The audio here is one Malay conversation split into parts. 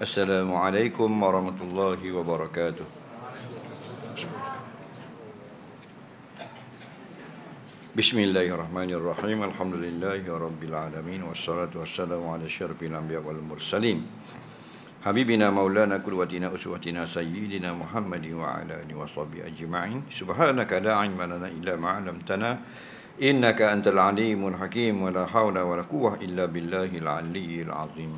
Assalamualaikum warahmatullahi wabarakatuh. Bismillahirrahmanirrahim. Alhamdulillahi rabbil alamin. Wassalatu wassalamu ala syarafil anbiya wal mursalin. Habibina maulana qudwatina uswatina sayyidina Muhammadin wa ala alihi washabihi ajma'in. Subhanaka la ilma lana illa ma 'allamtana. Innaka antal alimul hakim. Wa la haula wa la quwwata illa billahil aliyyil azim.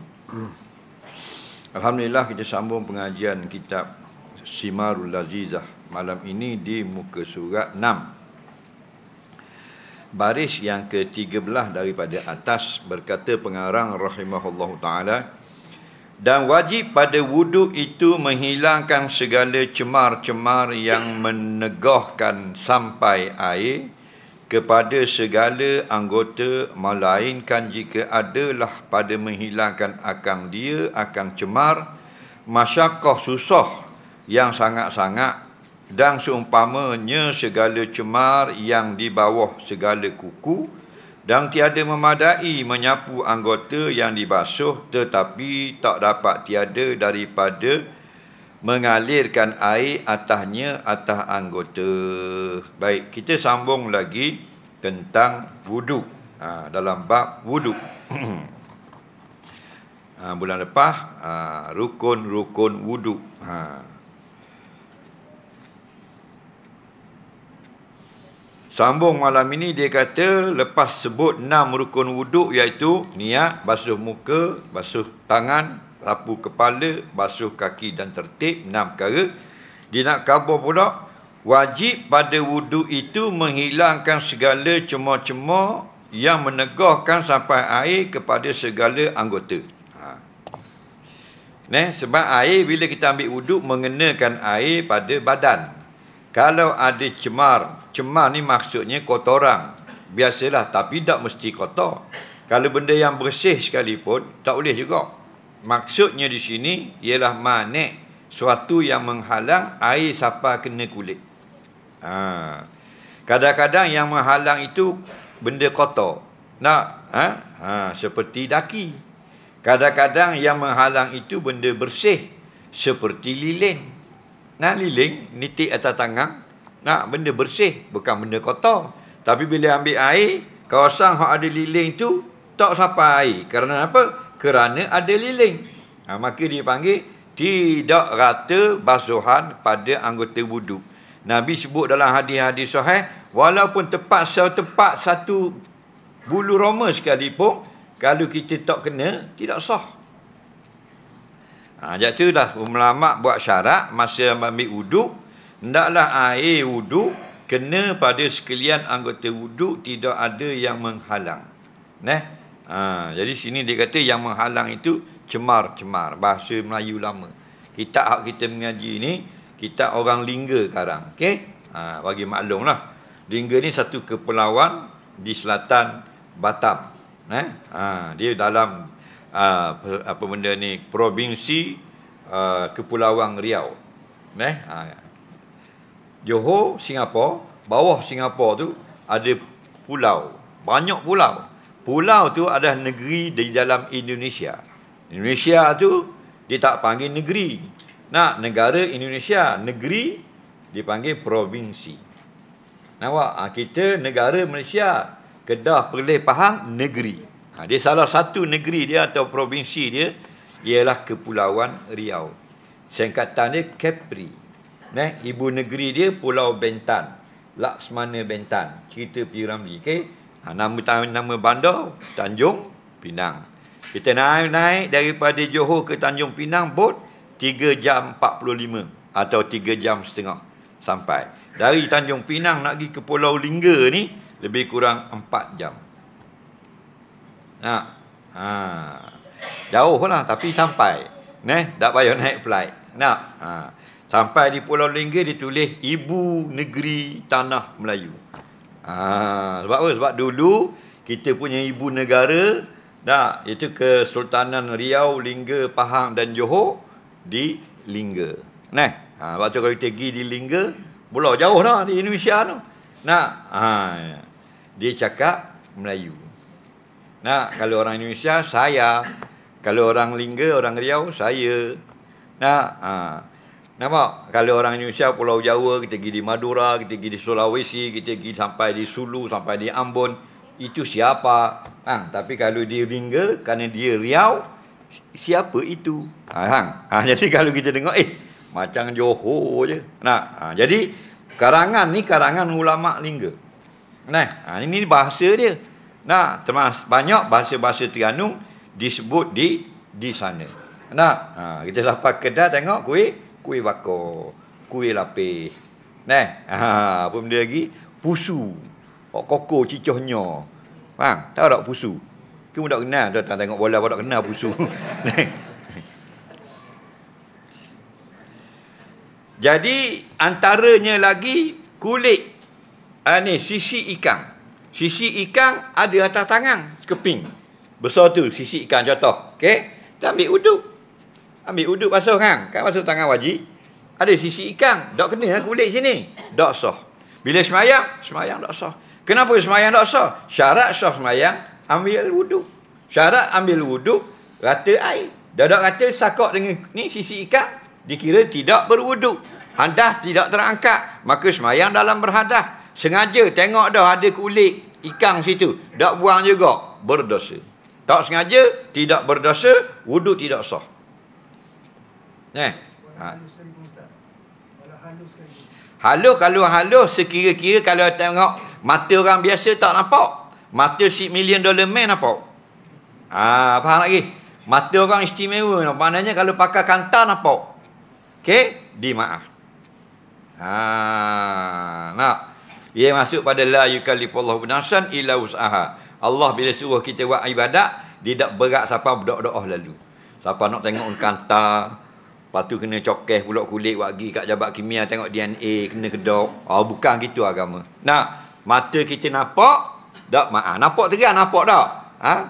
Alhamdulillah, kita sambung pengajian kitab Simarul Lazizah malam ini di muka surat 6. Baris yang ke-13 daripada atas, berkata pengarang rahimahullahu ta'ala, dan wajib pada wuduk itu menghilangkan segala cemar-cemar yang menegahkan sampai air kepada segala anggota, melainkan jika adalah pada menghilangkan akan dia akan cemar, masyakkah susah yang sangat-sangat, dan seumpamanya segala cemar yang di bawah segala kuku, dan tiada memadai menyapu anggota yang dibasuh, tetapi tak dapat tiada daripada mengalirkan air atasnya atas anggota. Baik, kita sambung lagi tentang wuduk dalam bab wuduk. Bulan lepas rukun-rukun wuduk. Sambung malam ini, dia kata lepas sebut 6 rukun wuduk, iaitu niat, basuh muka, basuh tangan, sapu kepala, basuh kaki dan tertib, 6 perkara. Dia nak khabar pula, wajib pada wuduk itu menghilangkan segala cemar-cemar yang menegahkan sampai air kepada segala anggota. Sebab air, bila kita ambil wuduk, mengenakan air pada badan. Kalau ada cemar ni maksudnya kotoran. Biasalah, tapi tak mesti kotor. Kalau benda yang bersih sekalipun, tak boleh juga. Maksudnya di sini ialah manik, suatu yang menghalang air sampai kena kulit. Kadang-kadang yang menghalang itu benda kotor. Seperti daki. Kadang-kadang yang menghalang itu benda bersih, seperti lilin. Lilin nitik atas tangan, benda bersih, bukan benda kotor. Tapi bila ambil air, kawasan yang ada lilin itu tak sampai air. Kerana apa? Kerana ada lilin. Maka dia panggil tidak rata basuhan pada anggota wuduk. Nabi sebut dalam hadis-hadis sahih, walaupun tepat satu bulu roma sekalipun, kalau kita tak kena, tidak sah. Jadi itulah ulama buat syarat masa ambil wuduk, hendaklah air wuduk kena pada sekalian anggota wuduk, tidak ada yang menghalang. Jadi sini dia kata yang menghalang itu cemar-cemar, bahasa Melayu lama. Kitab kita mengaji ni, kitab orang Lingga sekarang. Okey? Bagi maklumlah. Lingga ni satu kepulauan di selatan Batam. Dia dalam apa benda ni, provinsi Kepulauan Riau. Johor, Singapura, bawah Singapura tu ada pulau, banyak pulau. Pulau tu adalah negeri di dalam Indonesia. Indonesia tu dia tak panggil negeri. Negara Indonesia, negeri dipanggil provinsi. Kita negara Malaysia, Kedah, Perlis, Pahang, negeri. Dia salah satu negeri dia atau provinsi dia ialah Kepulauan Riau. Singkatan dia Kepri. Ibu negeri dia Pulau Bentan, Laksmana Bentan, cerita P. Ramlee. Okey? Nama bandar Tanjung Pinang. Kita naik daripada Johor ke Tanjung Pinang, bot 3 jam 45 atau 3 jam setengah sampai. Dari Tanjung Pinang nak pergi ke Pulau Lingga ni lebih kurang 4 jam. Jauh lah, tapi sampai. Tak payah naik flight. Sampai di Pulau Lingga ditulis Ibu Negeri Tanah Melayu. Sebab apa? Sebab dulu kita punya ibu negara, itu Kesultanan Riau, Lingga, Pahang dan Johor di Lingga. Sebab tu kalau kita pergi di Lingga, pulau jauh dah di Indonesia tu. Dia cakap Melayu. Kalau orang Indonesia, saya Kalau orang Lingga, orang Riau, saya. Nah, nampak? Kalau orang Indonesia, Pulau Jawa, kita pergi di Madura, kita pergi di Sulawesi, kita pergi sampai di Sulu, sampai di Ambon, itu siapa? Tapi kalau di Lingga, kerana dia Riau, siapa itu? Jadi kalau kita tengok, macam Johor je. Jadi karangan ni karangan ulama Lingga. Ini bahasa dia. Termasuk banyak bahasa-bahasa Terengganu disebut di sana. Kita dapat kedai tengok kuih bakar, kuih lapis. Apa benda lagi? Pusu. Koko cicohnya. Faham? Tahu tak pusu? Kamu tak kenal, tuan tengok bola pun tak kenal pusu. Jadi antaranya lagi kulit sisi ikan. Sisi ikan ada atas tangan, keping. Besar tu sisi ikan contoh. Okey. Kita ambil uduk. Ambil uduk basuh kan basuh tangan wajib. Ada sisi ikan, tak kena kulit sini. Tak sah. Bila semayang tak sah. Kenapa semayang tak sah? Syarat sah semayang, ambil wuduk. Syarat ambil wuduk, rata air. Dah rata sakok dengan ni sisi ikan, dikira tidak berwuduk. Hadas tidak terangkat, maka semayang dalam berhadas. Sengaja tengok dah ada kulit ikan situ, tak buang juga, berdosa. Tak sengaja, tidak berdosa, wuduk tidak sah. Halus, kalau halus sekira-kira kalau tengok mata orang biasa tak nampak. Mata $6 million man nampak. Faham lagi? Mata orang istimewa, maknanya kalau pakai kantar nampak. Okey, dimaaf. Ia masuk pada la yukallifullahu nafsan illa wus'aha. Allah bila suruh kita buat ibadat, dia tak berat siapa berdoa-doa lalu. Siapa nak tengok kantar, lepas tu kena cokeh pulak kulit pergi kat jabat kimia tengok DNA kena kedok. Bukan gitu agama. Mata kita nampak, tak maaf. Nampak terang nampak tak?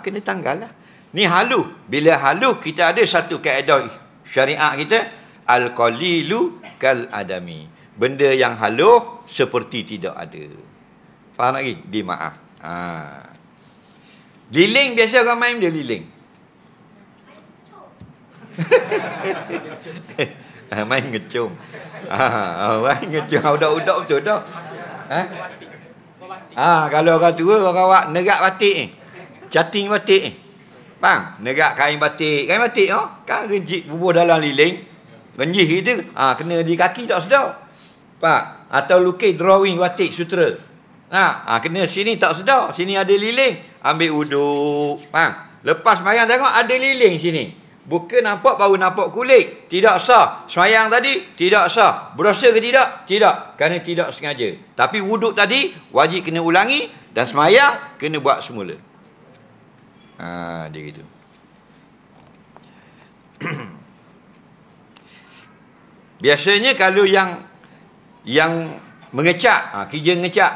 Kena tanggal lah. Ni halus. Bila halus kita ada satu kaedah syariat kita, al-qalilu kal adami. Benda yang halus seperti tidak ada. Faham lagi? Dimaaf. Liling biasa orang main dia liling. Main ngecung. Main ngecung udak-udak betul dah. Kalau orang tua orang awak nerak batik ni. Chatting batik ni. Faham? Nerak kain batik. Kain batik kan genjit bubuh dalam liling. Genjih itu kena di kaki tak sedar. Pak, atau lukis drawing batik sutera. Kena sini tak sedar, sini ada liling, ambil uduk. Lepas sembahyang tengok ada liling sini. Bukan nampak baru nampak kulit, tidak sah. Sembahyang tadi tidak sah. Berdosa ke tidak? Tidak, kerana tidak sengaja. Tapi wuduk tadi wajib kena ulangi dan sembahyang kena buat semula. Dia gitu. Biasanya kalau yang mengecat, kerja ngecat,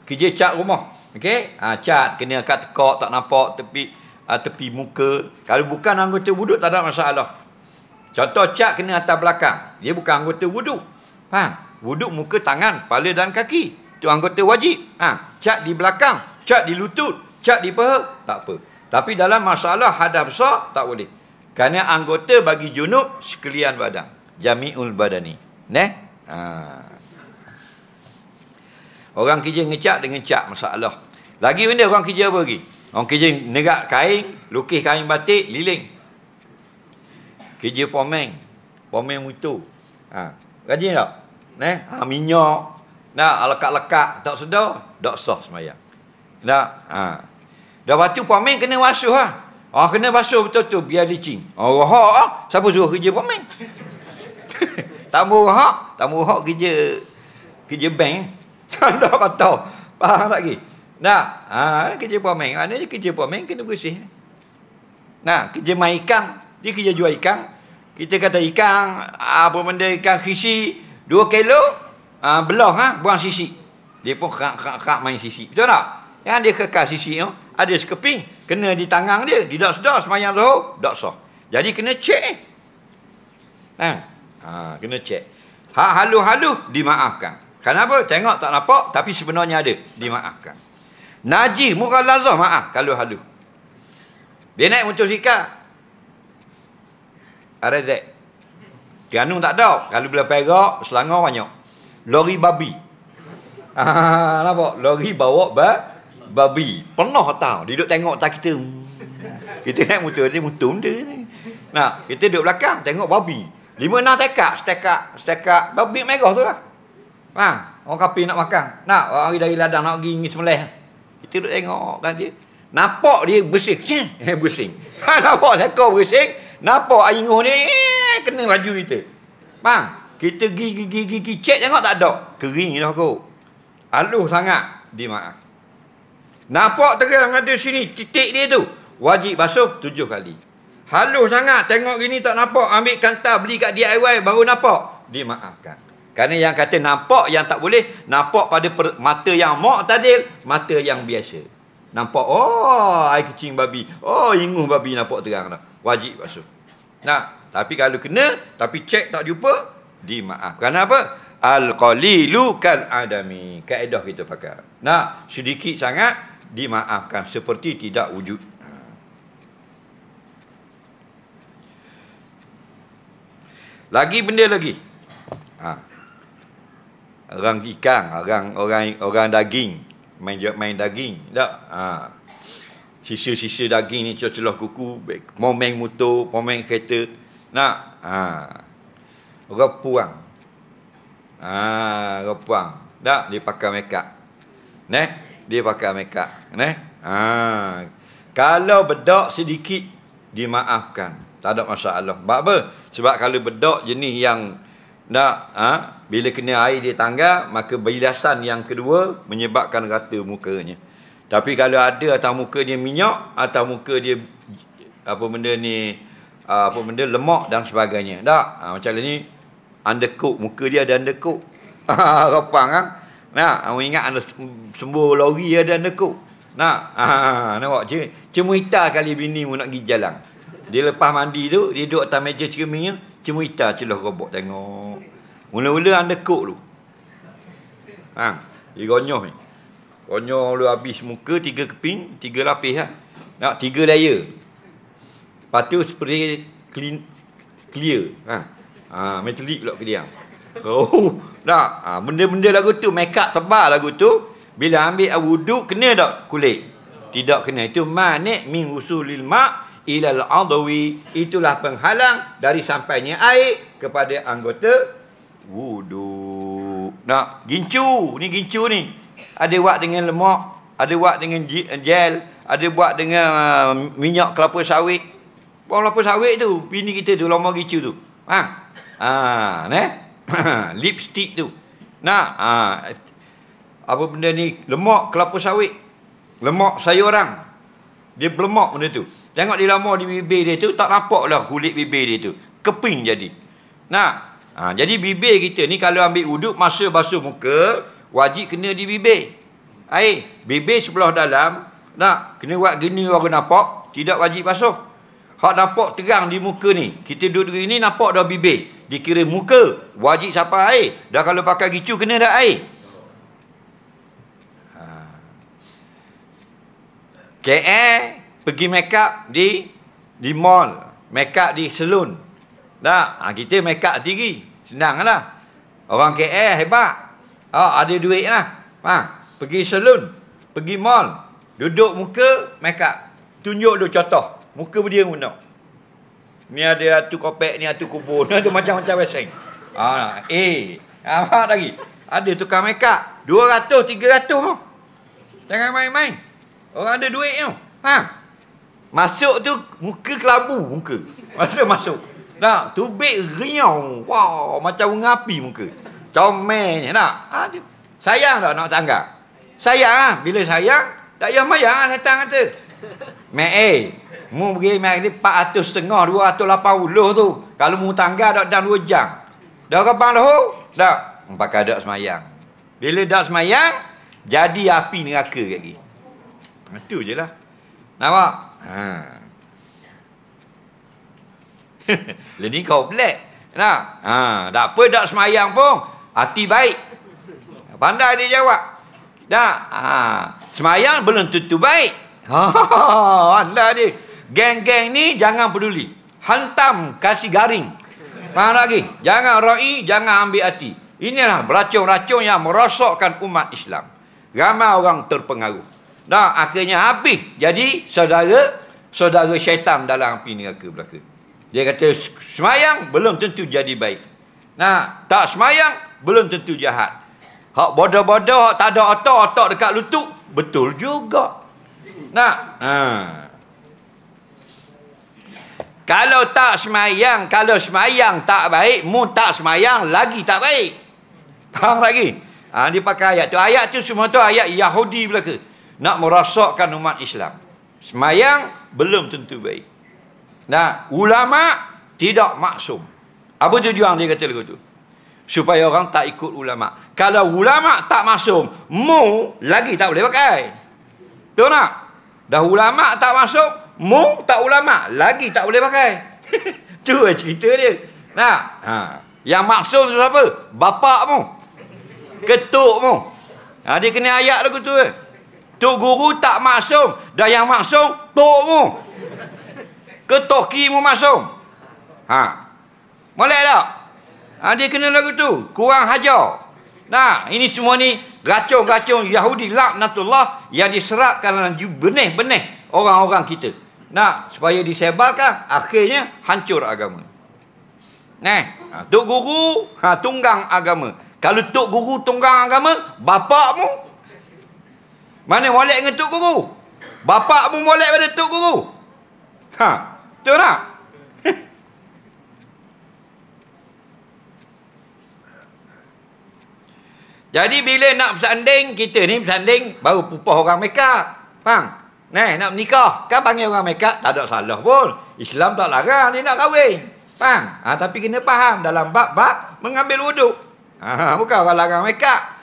kerja cat rumah, okey, cat kena kat tekak tak nampak tepi muka. Kalau bukan anggota wuduk tak ada masalah. Contoh cat kena atas belakang, dia bukan anggota wuduk. Faham? Wuduk muka, tangan, kepala dan kaki, itu anggota wajib. Cat di belakang, cat di lutut, cat di paha, tak apa. Tapi dalam masalah hadas besar tak boleh. Kerana anggota bagi junub sekalian badan, jami'ul badani. Orang kerja ngecat dengan cat masalah. Lagi benda orang kerja apa lagi? Orang kerja nerak kain, lukis kain batik, liling. Kerja pomeng mutu. Rajin tak? Minyak. Lekat-lekat tak sedar, tak sah semayang. Dah batu pomeng kena basuh kena basuh betul-betul biar licin. Siapa suruh kerja pomeng? Tambah rohak kerja bank. Anda kata, faham tak lagi? Kerja pomeng. Maknanya kerja pomeng kena bersih. Kerja main ikan, dia kerja jual ikan. Kita kata ikan, apa benda ikan khisi, 2 kilo, belah, buang sisi. Dia pun kak main sisi. Betul tak? Yang dia kekal sisi, ada sekeping, kena di tangan dia. Dia tak sedar, semayang zuhur, tak sah. Jadi kena cek. Kena cek. Hak halus-halus, dimaafkan. Kenapa? Tengok tak nampak, tapi sebenarnya ada. Dimaafkan. Najis, mughalazah, maaf. Kalau halus. Dia naik motosikal. RZ. Terengganu tak ada. Kalau belah Perak, Selangor banyak. Lori babi. Nampak? Lori bawa babi. Pernah tahu. Dia duduk tengok tak kita. Kita naik motor, dia motor benda ni. Nah, kita duduk belakang, tengok babi. 5-6 stekak babi merah tu lah. Orang kapi nak makan. Nak, orang dari ladang nak pergi sembelih. Kita duduk tengok kan dia. Nampak dia bersih. Bersih. Nampak sekor bersih. Nampak air nguh dia kena baju kita. Kita gigi cek tengok tak ada. Kering dah kot. Halus sangat. Dia maaf. Nampak terang ada sini titik dia tu. Wajib basuh 7 kali. Halus sangat. Tengok gini tak nampak. Ambil kantar beli kat DIY baru nampak. Dimaafkan. Kerana yang kata nampak yang tak boleh. Nampak pada mata yang mu'tadil. Mata yang biasa. Nampak. Oh air kecing babi. Oh inguh babi nampak terang dah. Wajib basuh. Nah, tapi kalau kena. Tapi cek tak jumpa. Dimaafkan. Kerana apa? Al-qalilu kal-adami. Kaedah kita pakai. Nah, sedikit sangat. Dimaafkan. Seperti tidak wujud. Lagi benda lagi. Orang ikan, orang daging, main daging, tak? Sisa-sisa daging ni celah kuku, momeng motor, momeng kereta, nak? Orang puang. Orang puang. Tak? Dia pakai make up. Dia pakai make up, Kalau bedak sedikit dimaafkan. Tak ada masalah. Sebab apa? Sebab kalau bedak jenis yang bila kena air dia tanggal, maka bilasan yang kedua menyebabkan rata mukanya. Tapi kalau ada atas muka dia minyak, atas muka dia lemak dan sebagainya. Tak? Macam ni undercoat, muka dia ada undercoat. Rapang kan? Awak ingat anda sembuh lori ada undercoat. Nampak cemuita kali bini mu nak pergi jalan. Dia lepas mandi tu, dia duduk atas meja cermin, cemuita celah robot tengok. Mula-mula undercoat tu. Dia gonyoh ni. Gonyoh lu habis muka 3 keping, 3 lapis lah. Nak 3 layer. Lepas tu seperti clear. Metalik pula kediang. Oh, tak. Benda-benda lagu tu, make up tebal lagu tu, bila ambil wuduk kena tak kulit? Tidak kena. Itu manik min usulil ma' ilal adawi. Itulah penghalang dari sampainya air kepada anggota wuduk. Nak gincu ni ada buat dengan lemak, ada buat dengan gel, ada buat dengan minyak kelapa sawit. Buang kelapa sawit tu bini kita tu lama gincu tu. Lipstick tu. Apa benda ni? Lemak kelapa sawit. Lemak sayuran. Dia berlemak benda tu. Tengok dia lama di bibir dia tu, tak nampak lah kulit bibir dia tu. Keping jadi. Jadi bibir kita ni kalau ambil wuduk, masa basuh muka, wajib kena di bibir. Bibir sebelah dalam, kena buat gini baru nampak, tidak wajib basuh. Hak nampak terang di muka ni. Kita duduk ni nampak dah bibir. Dikira muka, wajib siapa air. Dah kalau pakai gicu, kena dah air. KL pergi make up di mall, make up di salon. Kita make up diri, senang lah. Orang KL hebat. Ada duit lah. Pergi salon, pergi mall, duduk muka make up. Tunjuk dulu contoh. Muka dia guna. Ni ada atu kopek, ni atu kubur, ni tu macam-macam weseng. Apa lagi? Ada tukang make up 200, 300. Jangan main-main. Orang ada duit tu. Masuk tu muka kelabu muka. Masuk. Tubik riau. Wow, macam bunga api muka. Comelnya tak? Sayang tak nak sanggah? Sayang bila sayang, tak payah mayang datang kata. Mu pergi mak ni 450, 280 tu. Kalau mu tangga dak dalam 2 jam. Dah kapang dah. Tak. Pakai dak semayang. Bila dak semayang, jadi api neraka lagi. Itu je lah. Nampak? Lepas kau black. Tak apa dak semayang pun. Hati baik. Pandai dia jawab. Semayang belum tentu baik. Anda dia. Geng-geng ni jangan peduli. hantam, kasih garing. Faham lagi? Jangan ra'i, jangan ambil hati. Inilah beracun-racun yang merosakkan umat Islam. Ramai orang terpengaruh. Nah, akhirnya habis. Jadi, saudara syaitan dalam api neraka belaka. Dia kata, semayang belum tentu jadi baik. Nah, tak semayang belum tentu jahat. Hak bodoh-bodoh, hak tak ada otak dekat lutut, betul juga. Nah, kalau semayang tak baik, tak semayang lagi tak baik. Faham lagi? Dia pakai ayat tu. Ayat tu semua tu ayat Yahudi belaka. Nak merosakkan umat Islam. Semayang belum tentu baik. Nah, ulama tidak maksum. Apa tujuan dia kata lagu tu? Supaya orang tak ikut ulama. Kalau ulama tak maksum, lagi tak boleh pakai. Betul tak? Dah ulama tak masuk, tak ulama, lagi tak boleh pakai. Tu cerita dia. Nah, yang maksum tu siapa? Bapakmu. Ketukmu. Dia kena ayat lagu tu. Tok guru tak maksum, dah yang maksum tokmu. Ketokimu maksum. Boleh tak? Dia kena lagu tu. Kurang hajar. Nah, ini semua ni racun-racun Yahudi laknatullah yang diserapkan dalam benih-benih orang-orang kita. Nah, supaya disebarkan, akhirnya hancur agama. Tok guru tunggang agama. Kalau tok guru tunggang agama, bapakmu mana molek dengan tok guru? Bapakmu molek pada tok guru. Betul tak? Jadi bila nak bersanding, kita ni bersanding baru pupah orang Mekah. Faham? Nak menikah, kan panggil orang Mekah, tak ada salah pun. Islam tak larang dia nak kahwin. Faham? Tapi kena faham dalam bab-bab mengambil wuduk. Bukan orang larang Mekah.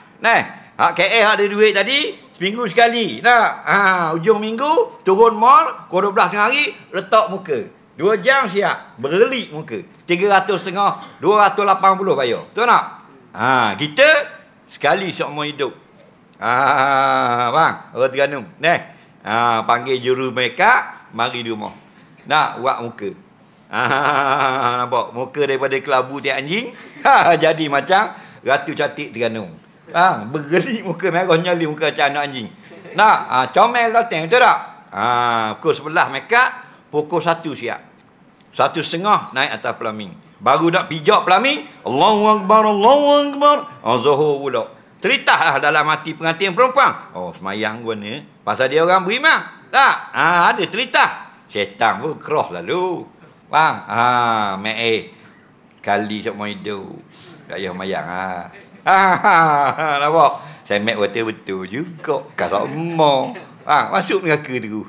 KL ada duit tadi, seminggu sekali. Ujung minggu, turun mall, pukul 12 tengah hari, letak muka. 2 jam siap, bergelik muka. 300 setengah, 280 bayar. Betul tak? Kita sekali seumur hidup. Bang, orang Terengganu. Panggil juru mereka, mari di rumah. Nak buat muka. Nampak? Muka daripada kelabu tiap anjing. Jadi macam Ratu Cantik Terengganu. Bergelik muka merah nyali muka macam anak anjing. Nak, comel datang, betul tak? Pukul 11 mereka, pukul 1 siap. 1:30 naik atas pelamin. Baru nak pijak pelamin, Allahu Akbar, Allahu Akbar. Zuhur pula. Teritahlah dalam hati pengantin perempuan. Semayang pun ni. Pasal dia orang beriman. Tak? Ada teritah. Syaitan pun keroh lalu. Bang, kali seumur hidup. Tak payah mayang. Nampak? Saya mek betul-betul juga. Kalau emak. Masuk neraka tu.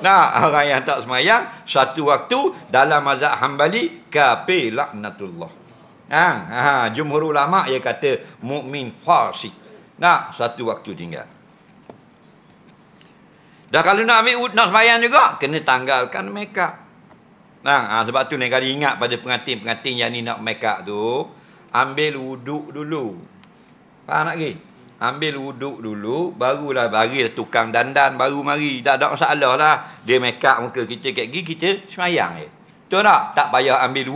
Orang yang tak semayang, satu waktu dalam mazhab Hambali, kafir laknatullah. Jumhur ulama' dia kata mukmin fasik. Satu waktu tinggal. Dah kalau nak semayang juga, kena tanggalkan make-up. Sebab tu lain kali ingat pada pengantin-pengantin yang ni nak make-up tu, ambil wuduk dulu. Faham tak lagi? Ambil wuduk dulu, barulah bagi tukang dandan, baru mari. Tak ada masalah lah. Dia make up muka kita kat gigi, kita semayang je. Betul tak? Tak payah ambil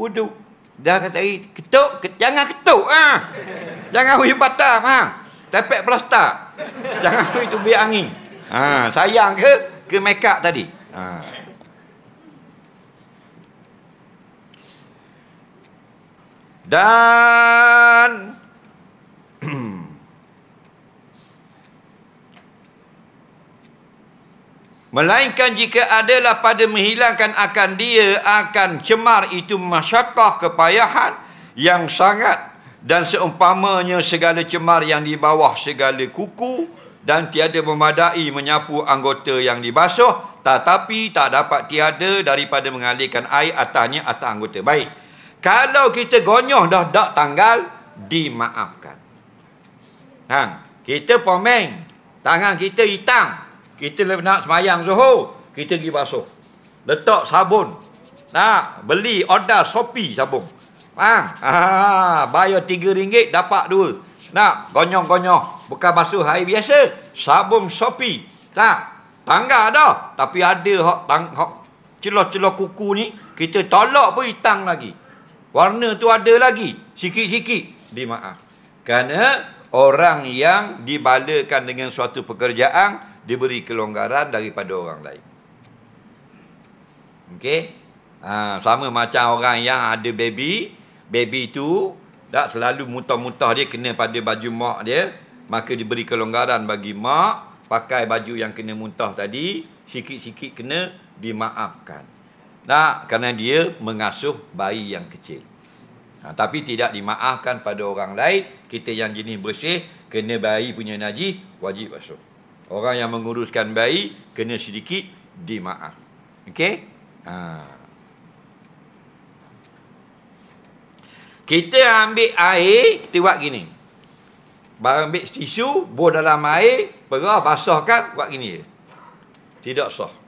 wuduk. Dah kata tadi, jangan ketuk. Jangan hui patah, tepek plastar. Jangan hui tu biar angin. Sayang ke make up tadi. Dan melainkan jika adalah pada menghilangkan akan dia akan cemar itu masyakkah kepayahan yang sangat, dan seumpamanya segala cemar yang di bawah segala kuku, dan tiada memadai menyapu anggota yang dibasuh, tetapi tak dapat tiada daripada mengalirkan air atasnya atas anggota. Baik, kalau kita gonyoh dah tak tanggal, dimaafkan. Kita pomeng, tangan kita hitam, kita nak semayang zuhur, kita pergi basuh. Letak sabun. Beli order Shopee sabun. Bayar RM3 dapat 2. Gonyong-gonyong. Bukan basuh air biasa. Sabun Shopee. Tangga dah. Tapi ada hak celah-celah kuku ni, kita tolak pun hitam lagi. Warna tu ada lagi, sikit-sikit, dimaaf. Kerana orang yang dibalakan dengan suatu pekerjaan diberi kelonggaran daripada orang lain. Okey? Sama macam orang yang ada baby tu tak selalu muntah-muntah dia kena pada baju mak dia, maka diberi kelonggaran bagi mak pakai baju yang kena muntah tadi, sikit-sikit kena dimaafkan. Nah, kerana dia mengasuh bayi yang kecil. Tapi tidak dimaafkan pada orang lain. Kita yang jenis bersih, kena bayi punya najis, wajib basuh. Orang yang menguruskan bayi, kena sedikit dimaaf. Okey? Kita ambil air, kita buat gini. Ambil tisu, bor dalam air, perah, basahkan, buat gini je. Tidak sah.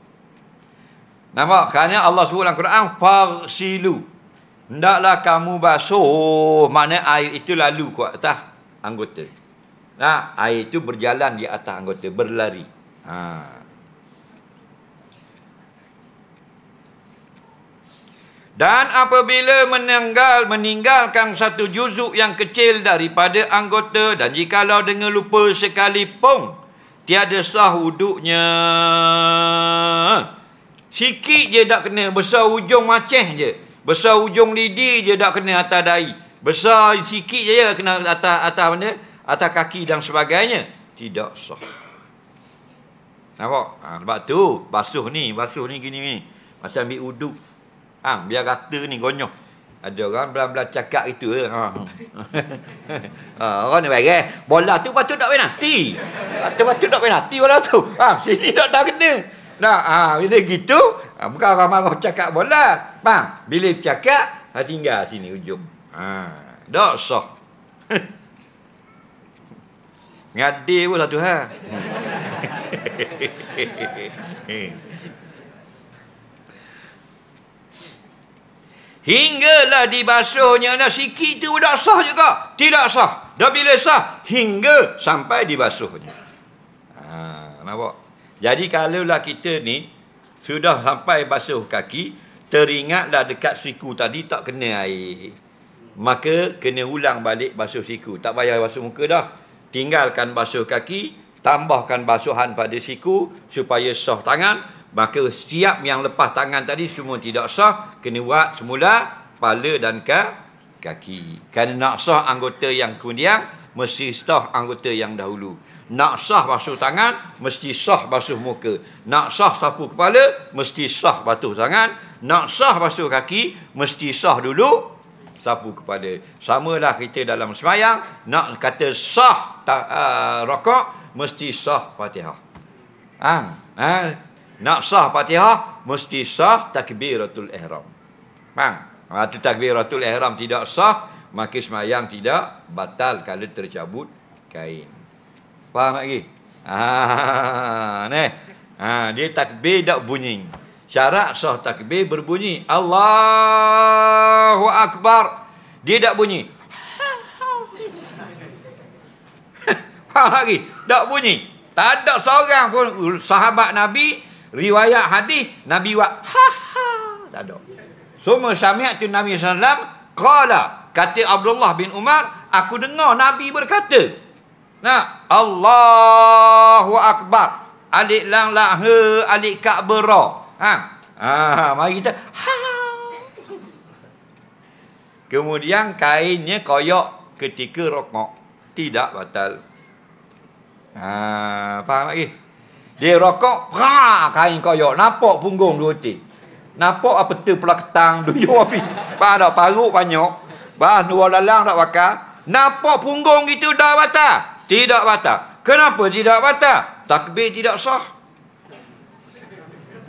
Nampak? Kerana Allah sebut dalam Quran, farsilu. Hendaklah kamu basuh. Maknanya air itu lalu ke atas anggota. Nah, air itu berjalan di atas anggota, berlari. Dan apabila meninggalkan satu juzuk yang kecil daripada anggota, dan jikalau dengan lupa sekalipun, tiada sah wuduknya. Sikit je tak kena, besar ujung maceh je. Besar ujung lidi je tak kena atas dahi. Besar sikit je kena atas mana? Atas kaki dan sebagainya. Tidak sah. Nampak? Sebab tu basuh ni gini ni. Masa ambil wuduk. Biar rata ni gonyoh. Ada orang belah-belah cakap itu. Orang ni baik. Bola tu patut tak penalti. Patut tak penalti bola tu. Sini tak kena. Nah, bila gitu, bukan orang marah cakap bola. Faham? Bila cakap, tinggal sini ujung. Tak sah. Ngadir pun satu Hinggalah dibasuhnya. Sikit tu tak sah juga. Tidak sah. Dah bila sah, hingga sampai dibasuhnya. Nampak? Jadi kalaulah kita ni sudah sampai basuh kaki, teringatlah dekat siku tadi tak kena air, maka kena ulang balik basuh siku. Tak payah basuh muka dah. Tinggalkan basuh kaki, tambahkan basuhan pada siku supaya sah tangan. Maka setiap yang lepas tangan tadi semua tidak sah, kena buat semula kepala dan kaki. Kerana nak sah anggota yang kemudian, mesti sah anggota yang dahulu. Nak sah basuh tangan, mesti sah basuh muka. Nak sah sapu kepala, mesti sah basuh tangan. Nak sah basuh kaki, mesti sah dulu sapu kepala. Samalah kita dalam sembahyang, nak kata sah rakaat, mesti sah Fatihah. Nak sah Fatihah, mesti sah takbiratul ihram. Itu takbiratul ihram tidak sah, maka sembahyang tidak batal kalau tercabut kain. Faham lagi? Dia takbir tak bunyi. Syarat sah takbir berbunyi Allahu Akbar. Dia tak bunyi. Faham lagi? Tak bunyi. Tak ada seorang pun sahabat Nabi riwayat hadis Nabi buat tak ada. Semua sami'tu Nabi sallallahu alaihi wasallam qala, kata Abdullah bin Umar, aku dengar Nabi berkata, Allahu Akbar. Alif lam la ha, alif ka bera. Mari kita Kemudian kainnya koyak ketika rokok, tidak batal. Faham lagi? Dia rokok, kain koyak, nampak punggung dua ti. Nampak apa tu pula ketang duyo api. Faham tak? Paruk banyak. Dua lalang tak bakal. Nampak punggung gitu dah batal. Tidak batal. Kenapa tidak batal? Takbir tidak sah.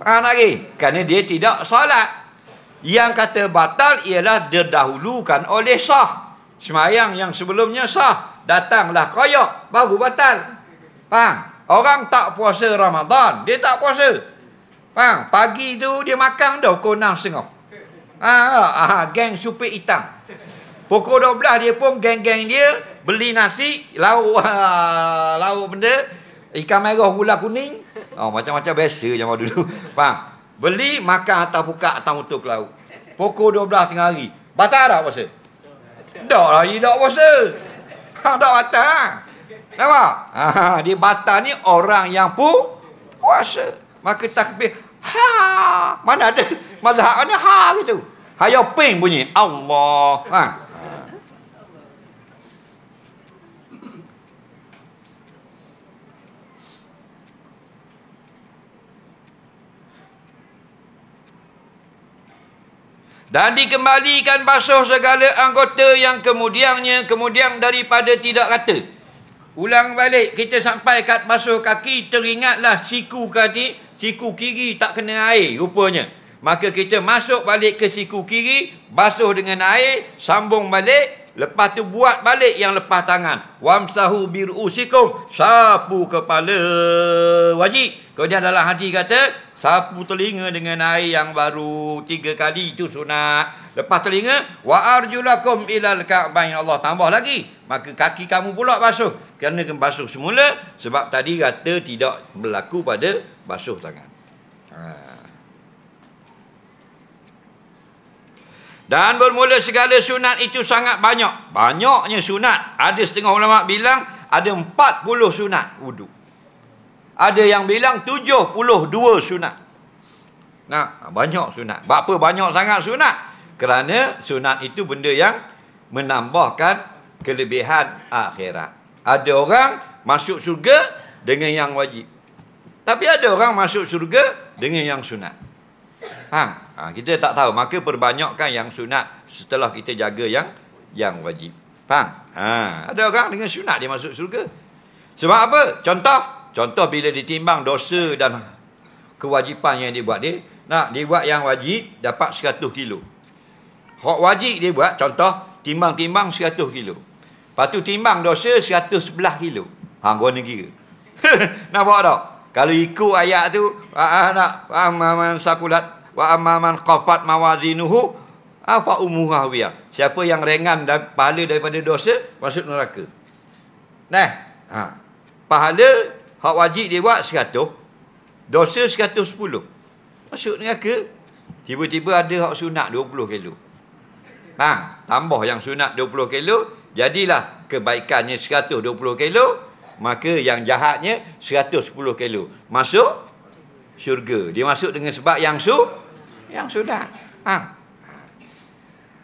Faham lagi? Kerana dia tidak solat. Yang kata batal ialah didahulukan oleh sah. Sembahyang yang sebelumnya sah. Datanglah koyak, baru batal. Faham? Orang tak puasa Ramadan, dia tak puasa. Faham? Pagi tu dia makan dah pukul 6.30. Geng supir hitam. Pukul 12 dia pun geng-geng dia beli nasi, lauk benda, ikan merah gula kuning. Macam-macam biasa zaman dulu. Faham? Beli, makan atas buka atas motor ke laut. Pukul 12 tengah hari. Batal tak puasa? Tak lagi tak puasa. Tak batal. Nampak? Dia batal ni orang yang puasa. Maka takbir. Ha. Mana ada mazhab mana ha gitu. Hayau ping bunyi. Allah. Dan dikembalikan basuh segala anggota yang kemudian daripada tidak rata. Ulang balik, kita sampai kat basuh kaki, teringatlah siku kiri tak kena air rupanya. Maka kita masuk balik ke siku kiri, basuh dengan air, sambung balik, lepas tu buat balik yang lepas tangan. Wamsahu birusikum, sapu kepala wajib. Kemudian dalam hadis kata, sapu telinga dengan air yang baru 3 kali, itu sunat. Lepas telinga, wa arjulakum ilal ka'bain, Allah tambah lagi. Maka kaki kamu pula basuh. Kerana basuh semula, sebab tadi kata tidak berlaku pada basuh tangan. Dan bermula segala sunat itu sangat banyak. Banyaknya sunat. Ada setengah ulama bilang ada 40 sunat wuduk. Ada yang bilang 72 sunat. Nah, banyak sunat. Apa banyak sangat sunat? Kerana sunat itu benda yang menambahkan kelebihan akhirat. Ada orang masuk syurga dengan yang wajib. Tapi ada orang masuk syurga dengan yang sunat. Kita tak tahu. Maka perbanyakkan yang sunat setelah kita jaga yang wajib. Faham? Ada orang dengan sunat dia masuk syurga. Sebab apa? Contoh bila ditimbang dosa dan kewajipan yang dia buat, dia buat yang wajib dapat 100 kilo. Hak wajib dia buat, contoh timbang 100 kilo. Lepas tu timbang dosa 111 kilo. Gua nak kira. Nampak tak? Kalau ikut ayat tu, man sakulat wa amman qafat mawazinuhu fa umuha hawiyah. Siapa yang ringan dan pahala daripada dosa masuk neraka. Pahala hak wajib dia buat 100, dosa 110. Masuk neraka. Tiba-tiba ada hak sunat 20 kilo. Tambah yang sunat 20 kilo, jadilah kebaikannya 120 kilo, maka yang jahatnya 110 kilo. Masuk syurga. Dia masuk dengan sebab yang sunat.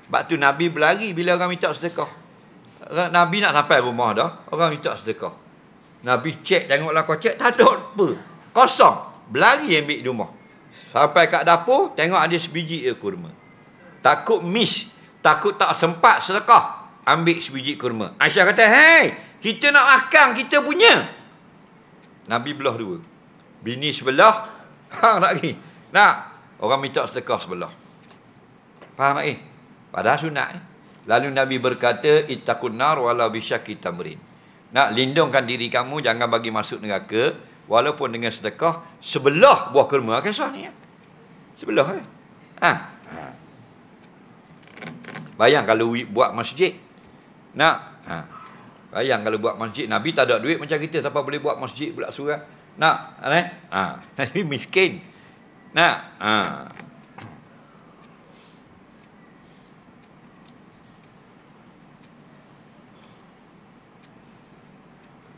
Sebab tu Nabi berlari bila orang minta sedekah. Nabi nak sampai rumah dah, orang minta sedekah. Nabi cek, tengoklah kau cek, tak ada apa. Kosong. Berlari ambil di rumah. Sampai kat dapur, tengok ada sebiji kurma. Takut miss. Takut tak sempat sedekah. Ambil sebiji kurma. Aisyah kata, hey, kita nak makan, kita punya. Nabi belah dua. Bini sebelah, faham tak lagi? Nak, orang minta sedekah sebelah. Faham tak? Padahal sunat. Lalu Nabi berkata, ittaqun nar walau bisyaqi tamrin. Nak lindungkan diri kamu, jangan bagi masuk neraka, walaupun dengan sedekah sebelah buah kurma. Kisah ni. Sebelah. Bayang kalau buat masjid. Bayang kalau buat masjid. Nabi tak ada duit macam kita. Siapa boleh buat masjid pula surah. Nabi miskin.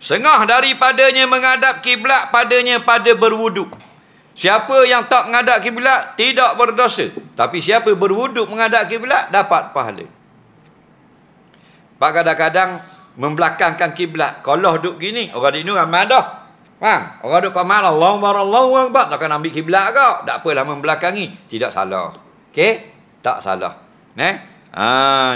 Sengah daripadanya menghadap kiblat padanya pada berwuduk. Siapa yang tak menghadap kiblat tidak berdosa. Tapi siapa berwuduk menghadap kiblat dapat pahala. Pak kadang-kadang membelakangkan kiblat. Kalau duduk gini, orang di ni ramai dah. Orang duduk kamar, Allahu Akbar. Takkan ambil kiblat kau. Tak apalah membelakangi. Tidak salah. Okey? Tak salah.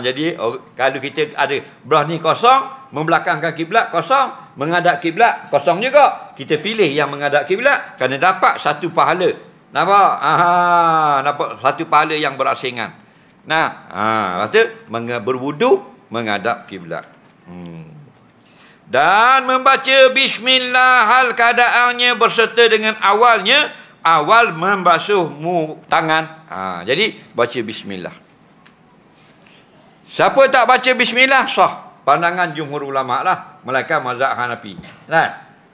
Jadi kalau kita ada belah ni kosong, membelakangkan kiblat kosong, menghadap kiblat kosong juga, kita pilih yang menghadap kiblat kerana dapat satu pahala. Nampak? Dapat satu pahala yang berasingan. Lepas tu berwuduk menghadap kiblat. Dan membaca bismillah hal keadaannya berserta dengan awal membasuh tangan. Jadi baca bismillah. Siapa tak baca bismillah sah. Pandangan jumhur ulama lah, melainkan mazhab Hanafi.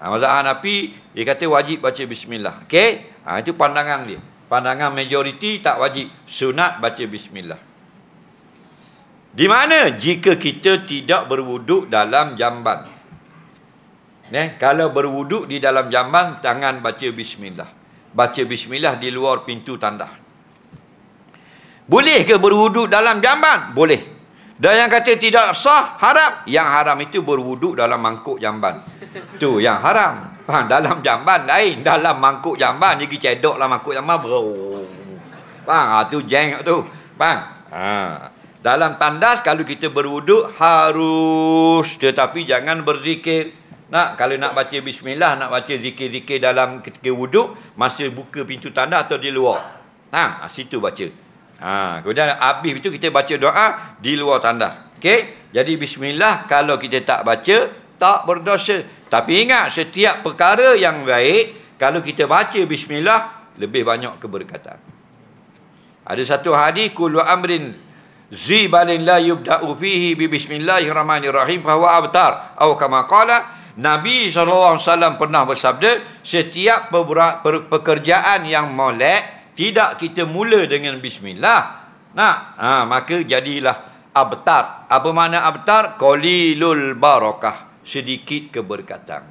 Mazhab Hanafi dia kata wajib baca bismillah. Okey? Itu pandangan dia. Pandangan majoriti tak wajib. Sunat baca bismillah. Di mana jika kita tidak berwuduk dalam jamban. Kalau berwuduk di dalam jamban, jangan baca bismillah. Baca bismillah di luar pintu tandas. Boleh ke berwuduk dalam jamban? Boleh. Dan yang kata tidak sah, haram. Yang haram itu berwuduk dalam mangkuk jamban. Tu yang haram. Dalam jamban lain. Dalam mangkuk jamban, dia cedok lah mangkuk jamban. Tu jeng tu. Dalam tandas, kalau kita berwuduk, harus. Tetapi jangan berzikir. Kalau nak baca bismillah, nak baca zikir-zikir dalam ketika wuduk, masa buka pintu tandas atau di luar. Situ baca. Kemudian habis itu kita baca doa di luar tandas. Okey? Jadi bismillah kalau kita tak baca, tak berdosa. Tapi ingat, setiap perkara yang baik, kalau kita baca bismillah, lebih banyak keberkatan. Ada satu hadis, kullu amrin zibalin la yubda'u fihi bi bismillahirrahmanirrahim fahuwa abtar. Atau kama qala, Nabi SAW pernah bersabda, setiap pekerjaan yang molek, tidak kita mula dengan bismillah. Maka jadilah abtar. Apa makna abtar? Qalilul barakah, sedikit keberkatan.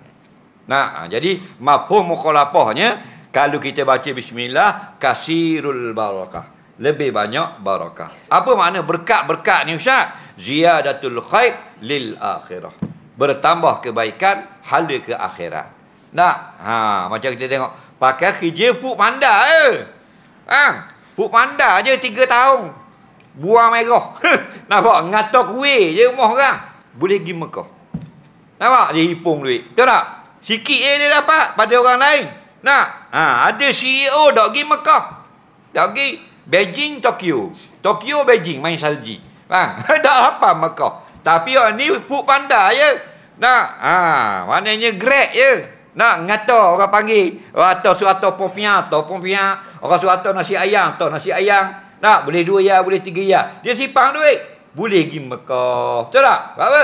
Jadi mafhum mukhalafahnya, kalau kita baca bismillah, kasirul barakah, lebih banyak barakah. Apa makna berkat-berkat ni Ustaz? Ziyadatul khair lil akhirah, bertambah kebaikan hala ke akhirat. Macam kita tengok, pakai kerja puk panda puk panda je 3 tahun buang merah. Nampak? Ngatar kuih je rumah orang, boleh pergi Mekah. Nampak? Dia hipung duit, betul tak? Sikit dia dapat pada orang lain. Ada CEO tak pergi Mekah, tak pergi Beijing, Tokyo, Beijing, main salji. Tak apa Mekah. Tapi orang ni puk panda je. Maknanya grek je. Ngata orang panggil. Atau suatu pompiang. Orang suatu nasi ayam. Nasi ayam. Boleh 2 ya, boleh 3 ya. Dia simpang duit. Boleh pergi Mekah. Betul tak? Apa?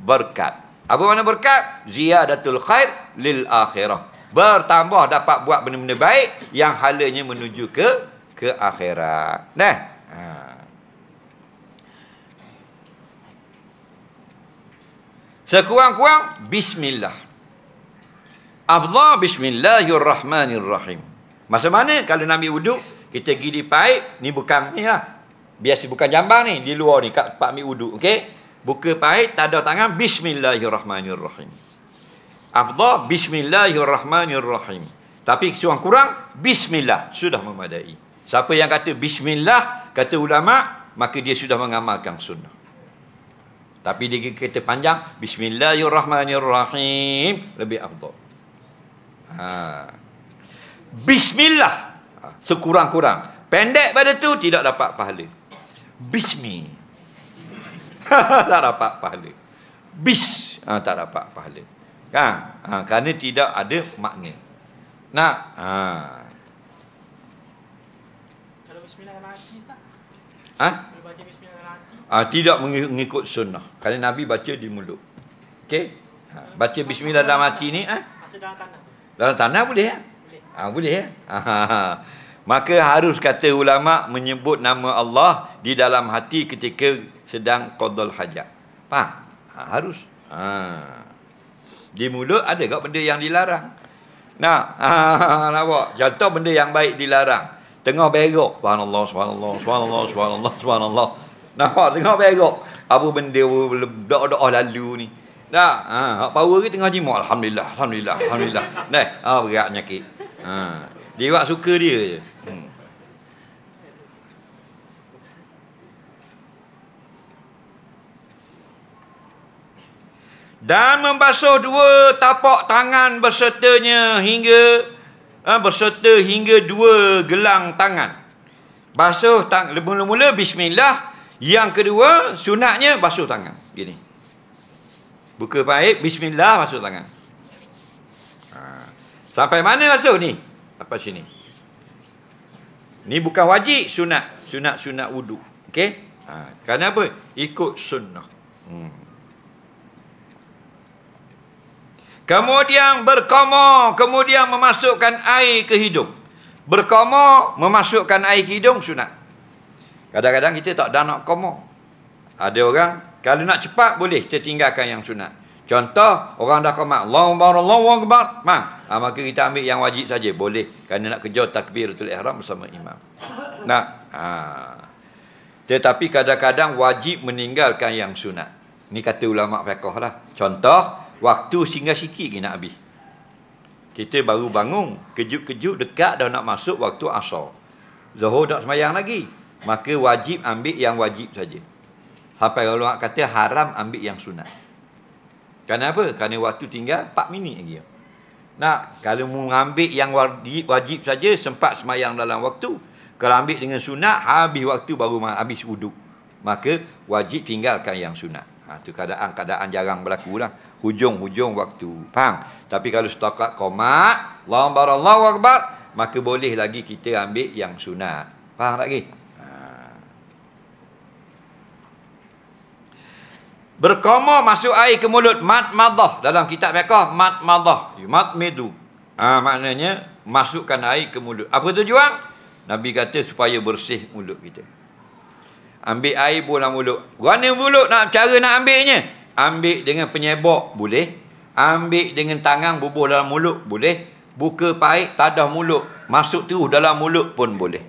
Berkat. Apa makna berkat? Ziyadatul khair lil akhirah. Bertambah dapat buat benda-benda baik yang halanya menuju ke akhirat. Sekurang-kurang bismillah. Afdal bismillahirrahmanirrahim. Masa mana kalau Nabi wuduk, kita pergi di paip, ni bukan ni lah. Biasa bukan jambang ni, di luar ni kat tempat ambil wuduk, okey? Buka paip, tak ada tangan, bismillahirrahmanirrahim. Afdal bismillahirrahmanirrahim. Tapi sekurang-kurang bismillah sudah memadai. Siapa yang kata bismillah, kata ulama, maka dia sudah mengamalkan sunnah. Tapi dia kata panjang, bismillahirrahmanirrahim, lebih afdal. Bismillah, sekurang-kurang. Pendek pada tu, tidak dapat pahala. Bismi. Tak dapat pahala. Tak dapat pahala. Kerana tidak ada makna. Kalau bismillah dalam hati, Ustaz? Kalau baca bismillah dalam hati? Tidak mengikut sunnah. Kerana Nabi baca di mulut. Okey? Baca bismillah dalam hati ni, Masa dalam tanah. dalam tanah boleh ya? Boleh ya? Maka harus kata ulama menyebut nama Allah di dalam hati ketika sedang qadal hajat. Faham? Harus. Di mulut ada tak benda yang dilarang? Nampak? Contoh benda yang baik dilarang. Tengah berok, subhanallah, subhanallah, subhanallah, subhanallah, subhanallah. Nampak? Tengah berok. Apa benda doa-doa lalu ni? Hak power ke tengah jimat, alhamdulillah, alhamdulillah, alhamdulillah. Berat penyakit. Dia buat suka dia je. Dan membasuh 2 tapak tangan bersertanya hingga 2 gelang tangan. Basuh tangan mula-mula bismillah, yang kedua sunatnya basuh tangan. Gini. Buka paip, bismillah, basuh tangan. Sampai mana basuh ni? Apa sini? Ni bukan wajib, sunat. Sunat wudu. Okey? Kerana apa? Ikut sunnah. Kemudian berkoma, kemudian memasukkan air ke hidung. Berkoma, memasukkan air ke hidung, sunat. Kadang-kadang kita tak ada nak koma. Ada orang, kalau nak cepat, boleh kita tinggalkan yang sunat. Contoh, orang dah koma, Allahu Akbar, maka kita ambil yang wajib saja. Boleh, kerana nak kejar takbiratul ihram bersama imam. Nah, tetapi kadang-kadang wajib meninggalkan yang sunat. Ni kata ulama fiqh lah. Contoh, waktu singgah sikit nak habis. Kita baru bangun, kejut-kejut dekat dah nak masuk waktu asar. Zuhur tak semayang lagi. Maka wajib ambil yang wajib saja. Sampai ulama kata haram ambil yang sunat. Kenapa? Kerana waktu tinggal 4 minit lagi. Nah, kalau mengambil yang wajib saja sempat semayang dalam waktu. Kalau ambil dengan sunat, habis waktu baru habis wuduk. Maka wajib tinggalkan yang sunat. Itu keadaan jarang berlaku lah. Hujung-hujung waktu. Faham? Tapi kalau setakat qomat, Allahu Akbar, maka boleh lagi kita ambil yang sunat. Faham tak lagi? Berkoma masuk air ke mulut, matmadah. Dalam kitab fiqh, matmadah. Matmidu. Maknanya, masukkan air ke mulut. Apa tujuan? Nabi kata supaya bersih mulut kita. Ambil air dalam mulut. Mana mulut cara nak ambilnya? Ambil dengan penyebok, boleh. Ambil dengan tangan, bubuh dalam mulut, boleh. Buka paip, tadah mulut, masuk terus dalam mulut pun boleh.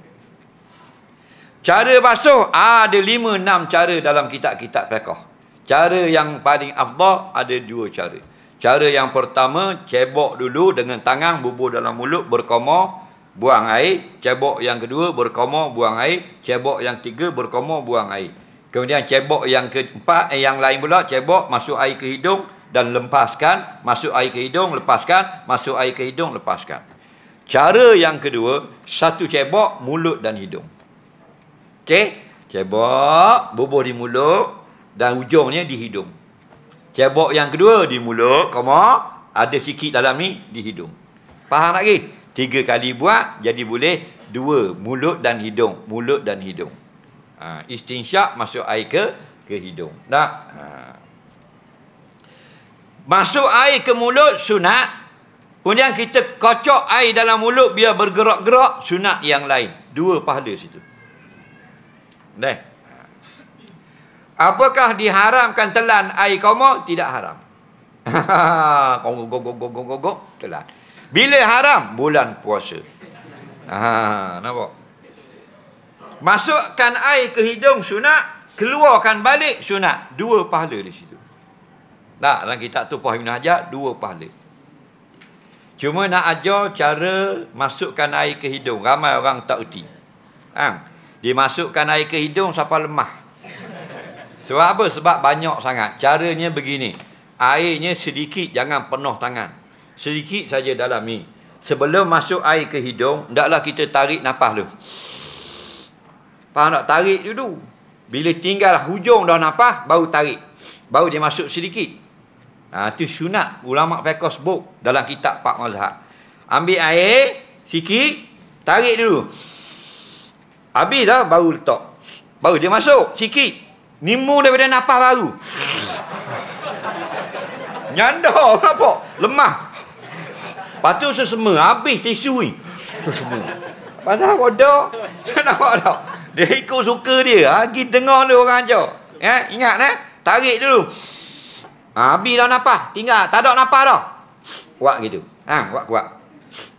Cara basuh, ada 5-6 cara dalam kitab-kitab fiqh. Cara yang paling afdal ada 2 cara. Cara yang pertama, cebok dulu dengan tangan, bubuh dalam mulut, berkoma, buang air. Cebok yang kedua, berkoma, buang air. Cebok yang ketiga, berkoma, buang air. Kemudian cebok yang keempat, yang lain pula, cebok, masuk air ke hidung dan lepaskan. Masuk air ke hidung, lepaskan. Masuk air ke hidung, lepaskan. Cara yang kedua, satu cebok, mulut dan hidung. Okey? Cebok, bubuh di mulut dan ujungnya di hidung. Cebok yang kedua di mulut, ada sikit dalam ni di hidung. Faham tak lagi? 3 kali buat, jadi boleh 2, mulut dan hidung. Mulut dan hidung. Istinsyak, masuk air ke hidung. Tak? Masuk air ke mulut, sunat. Kemudian kita kocok air dalam mulut, biar bergerak-gerak, sunat yang lain. 2 pahala situ. Dah. Apakah diharamkan telan air koma? Tidak haram. Gogok, telan. Bila haram? Bulan puasa. Nampak? Masukkan air ke hidung sunat, keluarkan balik sunat. 2 pahala di situ. Tak, dalam kitab tu Ibn Hajar 2 pahala. Cuma nak ajar cara masukkan air ke hidung. Ramai orang tak erti. Dimasukkan air ke hidung sampai lemah. Sebab apa? Sebab banyak sangat. Caranya begini. Airnya sedikit, jangan penuh tangan. Sedikit saja dalam ni. Sebelum masuk air ke hidung, hendaklah kita tarik nafas dulu. Faham tak? Tarik dulu. Bila tinggal hujung dah nafas, baru tarik. Baru dia masuk sedikit. Itu sunat. Ulama fiqh sebut dalam kitab 4 mazhab. Ambil air, sikit, tarik dulu. Habis dah, baru letak. Baru dia masuk, sikit. Nimu daripada nafas baru. Nyanda, nampak? Lemah. Lepas tu sesema, habis tisu ni. Sesema. Pasal bodoh. Nampak tak? Dia ikut suka dia. Kita dengar dia orang ajar. Ingat tarik dulu. Habis dah nafas. Tinggal. Tak ada nafas dah. Buat gitu. Buat kuat.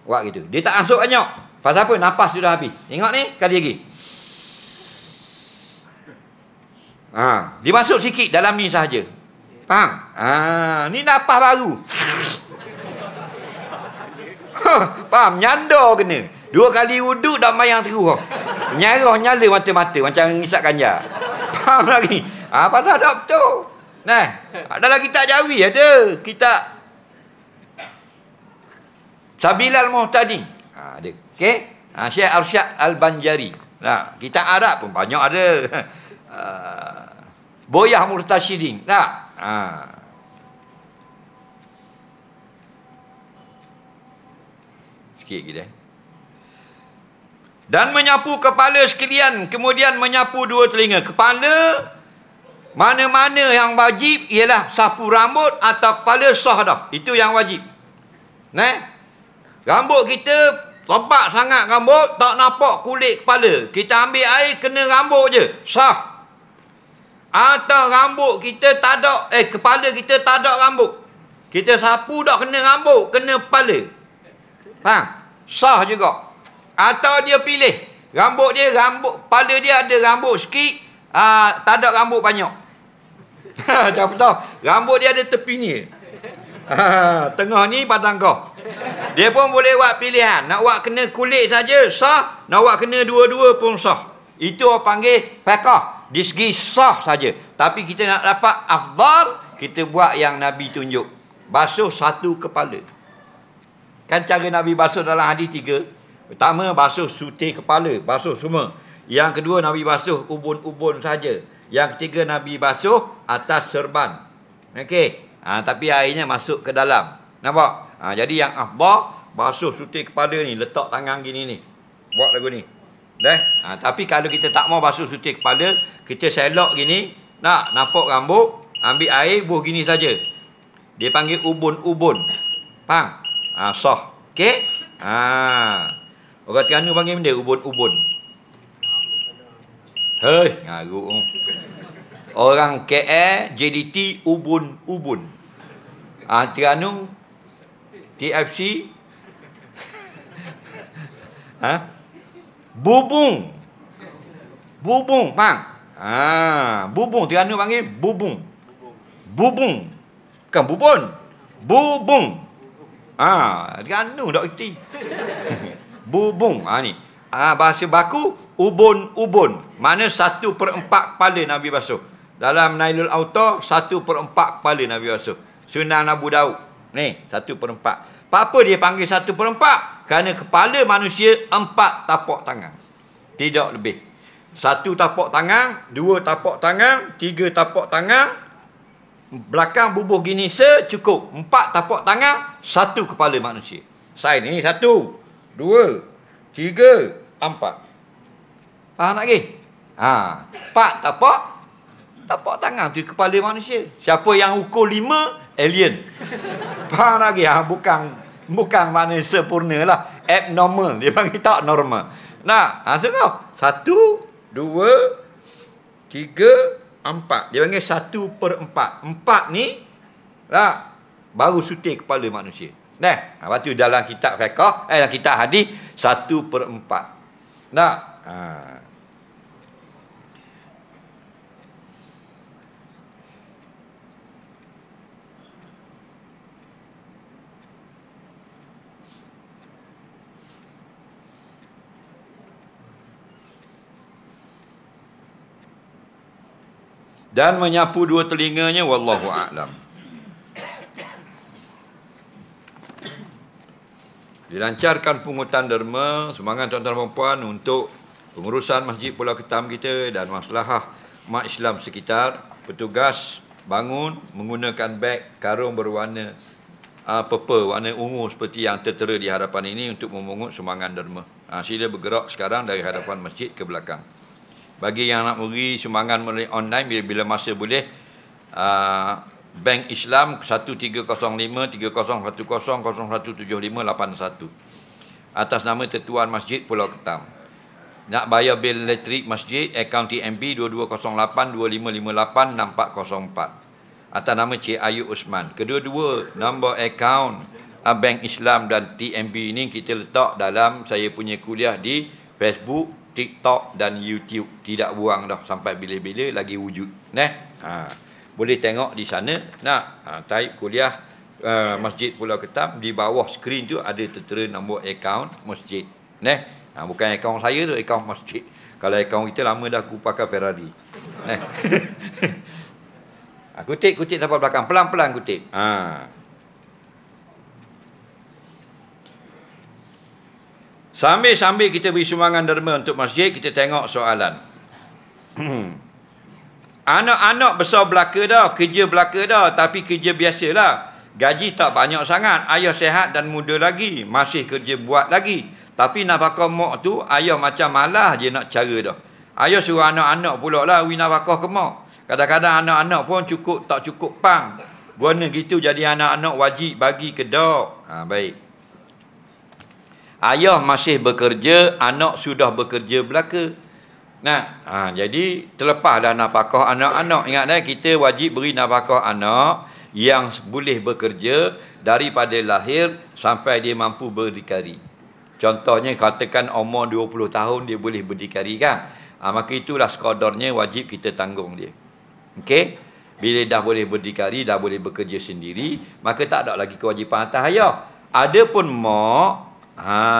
Buat gitu. Dia tak masuk banyak. Pasal apa? Nafas sudah habis. Tengok ni. Kali lagi. Dia masuk sikit dalam ni sahaja. Faham? Ni nafas baru. Faham? Nyanda kena. 2 kali wuduk dah mayang terus. Nyala mata-mata macam ngisap ganja. Faham lagi? Pasal tak betul. Dalam kitab Jawi ada. Kitab Sabilal Muhtadin. Ada. Okey? Syekh Arsyad Al-Banjari. Kitab Arab pun banyak ada. Boyah Murtasyidin. Tak? Sikit kita. Dan menyapu kepala sekalian, kemudian menyapu 2 telinga. Kepala, mana-mana yang wajib ialah sapu rambut atau kepala sah dah. Itu yang wajib. Rambut kita Lebat sangat rambut, tak nampak kulit kepala. Kita ambil air, kena rambut je. Sah. Atau rambut kita tak ada, kepala kita tak ada rambut. Kita sapu tak kena rambut, kena kepala. Faham? Sah juga. Atau dia pilih. Rambut dia, kepala dia ada rambut sikit, tak ada rambut banyak. Tak tahu. Rambut dia ada tepinya. Tengah ni padang kau. Dia pun boleh buat pilihan. Nak buat kena kulit saja sah, nak buat kena dua-dua pun sah. Itu orang panggil fiqh. Di segi sah saja. Tapi kita nak dapat afdal, kita buat yang Nabi tunjuk. Basuh satu kepala. Kan cara Nabi basuh dalam hadis 3. Pertama basuh sutir kepala, basuh semua. Yang kedua Nabi basuh ubun-ubun saja. Yang ketiga Nabi basuh atas serban. Okey. Tapi airnya masuk ke dalam. Nampak? Jadi yang afdal basuh sutir kepala ni, letak tangan gini ni. Buat lagu ni. Tapi kalau kita tak mau basuh sutir kepala, kita selok gini, nak nampak rambut, ambil air buh gini saja. Dia panggil ubun-ubun. Faham? Sah. Okey? Orang Terengganu panggil benda ubun-ubun. Hei, ngaruk. Orang KL, JDT, ubun-ubun. Terengganu, TFC, bubung. Bubung, faham? Bubung, Terengganu panggil bubung. Bubung. Bukan bubun. Bubung. Terengganu tak kerti. Bubung. Ni. Bahasa baku, ubun-ubun. Mana 1/4 kepala Nabi basuh. Dalam Nailul Autar, 1/4 kepala Nabi basuh. Sunan Abu Daud. Ni, 1/4. Apa dia panggil 1/4? Kerana kepala manusia 4 tapak tangan. Tidak lebih. 1 tapak tangan, 2 tapak tangan, 3 tapak tangan, belakang bubuh gini cukup. 4 tapak tangan, 1 kepala manusia. Saya ni 1, 2, 3, 4. Faham tak lagi? 4 tapak tangan tu kepala manusia. Siapa yang ukur 5, alien. Faham lagi? Bukan makna sempurna lah. Abnormal. Dia panggil tak normal. Nah, tengok. 1, 2, 3, 4. Dia panggil 1/4. 4 ni lah, baru sutir kepala manusia. Lepas tu dalam kitab fiqh, dalam kitab hadis 1/4. Dan menyapu 2 telinganya, wallahu a'lam. Dilancarkan pungutan derma, sumbangan tuan-tuan dan puan untuk pengurusan Masjid Pulau Ketam kita dan maslahah umat Islam sekitar. Petugas bangun menggunakan beg karung berwarna purple, warna ungu seperti yang tertera di hadapan ini untuk memungut sumbangan derma. Sila bergerak sekarang dari hadapan masjid ke belakang. Bagi yang nak memberi sumbangan melalui online, bila masa boleh, Bank Islam 13053010017581 atas nama Ketuan Masjid Pulau Ketam. Nak bayar bil elektrik masjid, akaun TMB 220825586404 atas nama Cik Ayu Usman. Kedua-dua nombor akaun Bank Islam dan TMB ini kita letak dalam saya punya kuliah di Facebook, TikTok dan YouTube. Tidak buang dah sampai bila-bila lagi wujud. Boleh tengok di sana. Type kuliah Masjid Pulau Ketam, di bawah skrin tu ada tertera nombor akaun masjid. Bukan akaun saya tu, akaun masjid. Kalau akaun kita lama dah aku pakai Ferrari. Kutip sampai belakang, pelan-pelan kutip. Sambil kita beri sumbangan derma untuk masjid, kita tengok soalan. Anak-anak besar belaka dah, kerja belaka dah, tapi kerja biasalah. Gaji tak banyak sangat, ayah sihat dan muda lagi, masih kerja buat lagi. Tapi nafkah mak tu, ayah macam malas je nak cara dah. Ayah suruh anak-anak pula lah wi nafkah ke mak. Kadang-kadang anak-anak pun tak cukup pang. Buana gitu jadi anak-anak wajib bagi ke dak. Baik. Ayah masih bekerja, anak sudah bekerja belaka. Nah, jadi terlepaslah nafkah anak-anak. Ingat kita wajib beri nafkah anak yang boleh bekerja daripada lahir sampai dia mampu berdikari. Contohnya katakan umur 20 tahun dia boleh berdikari kan. Maka itulah sekadarnya wajib kita tanggung dia. Okey? Bila dah boleh berdikari, dah boleh bekerja sendiri, maka tak ada lagi kewajipan atas ayah. Adapun mak,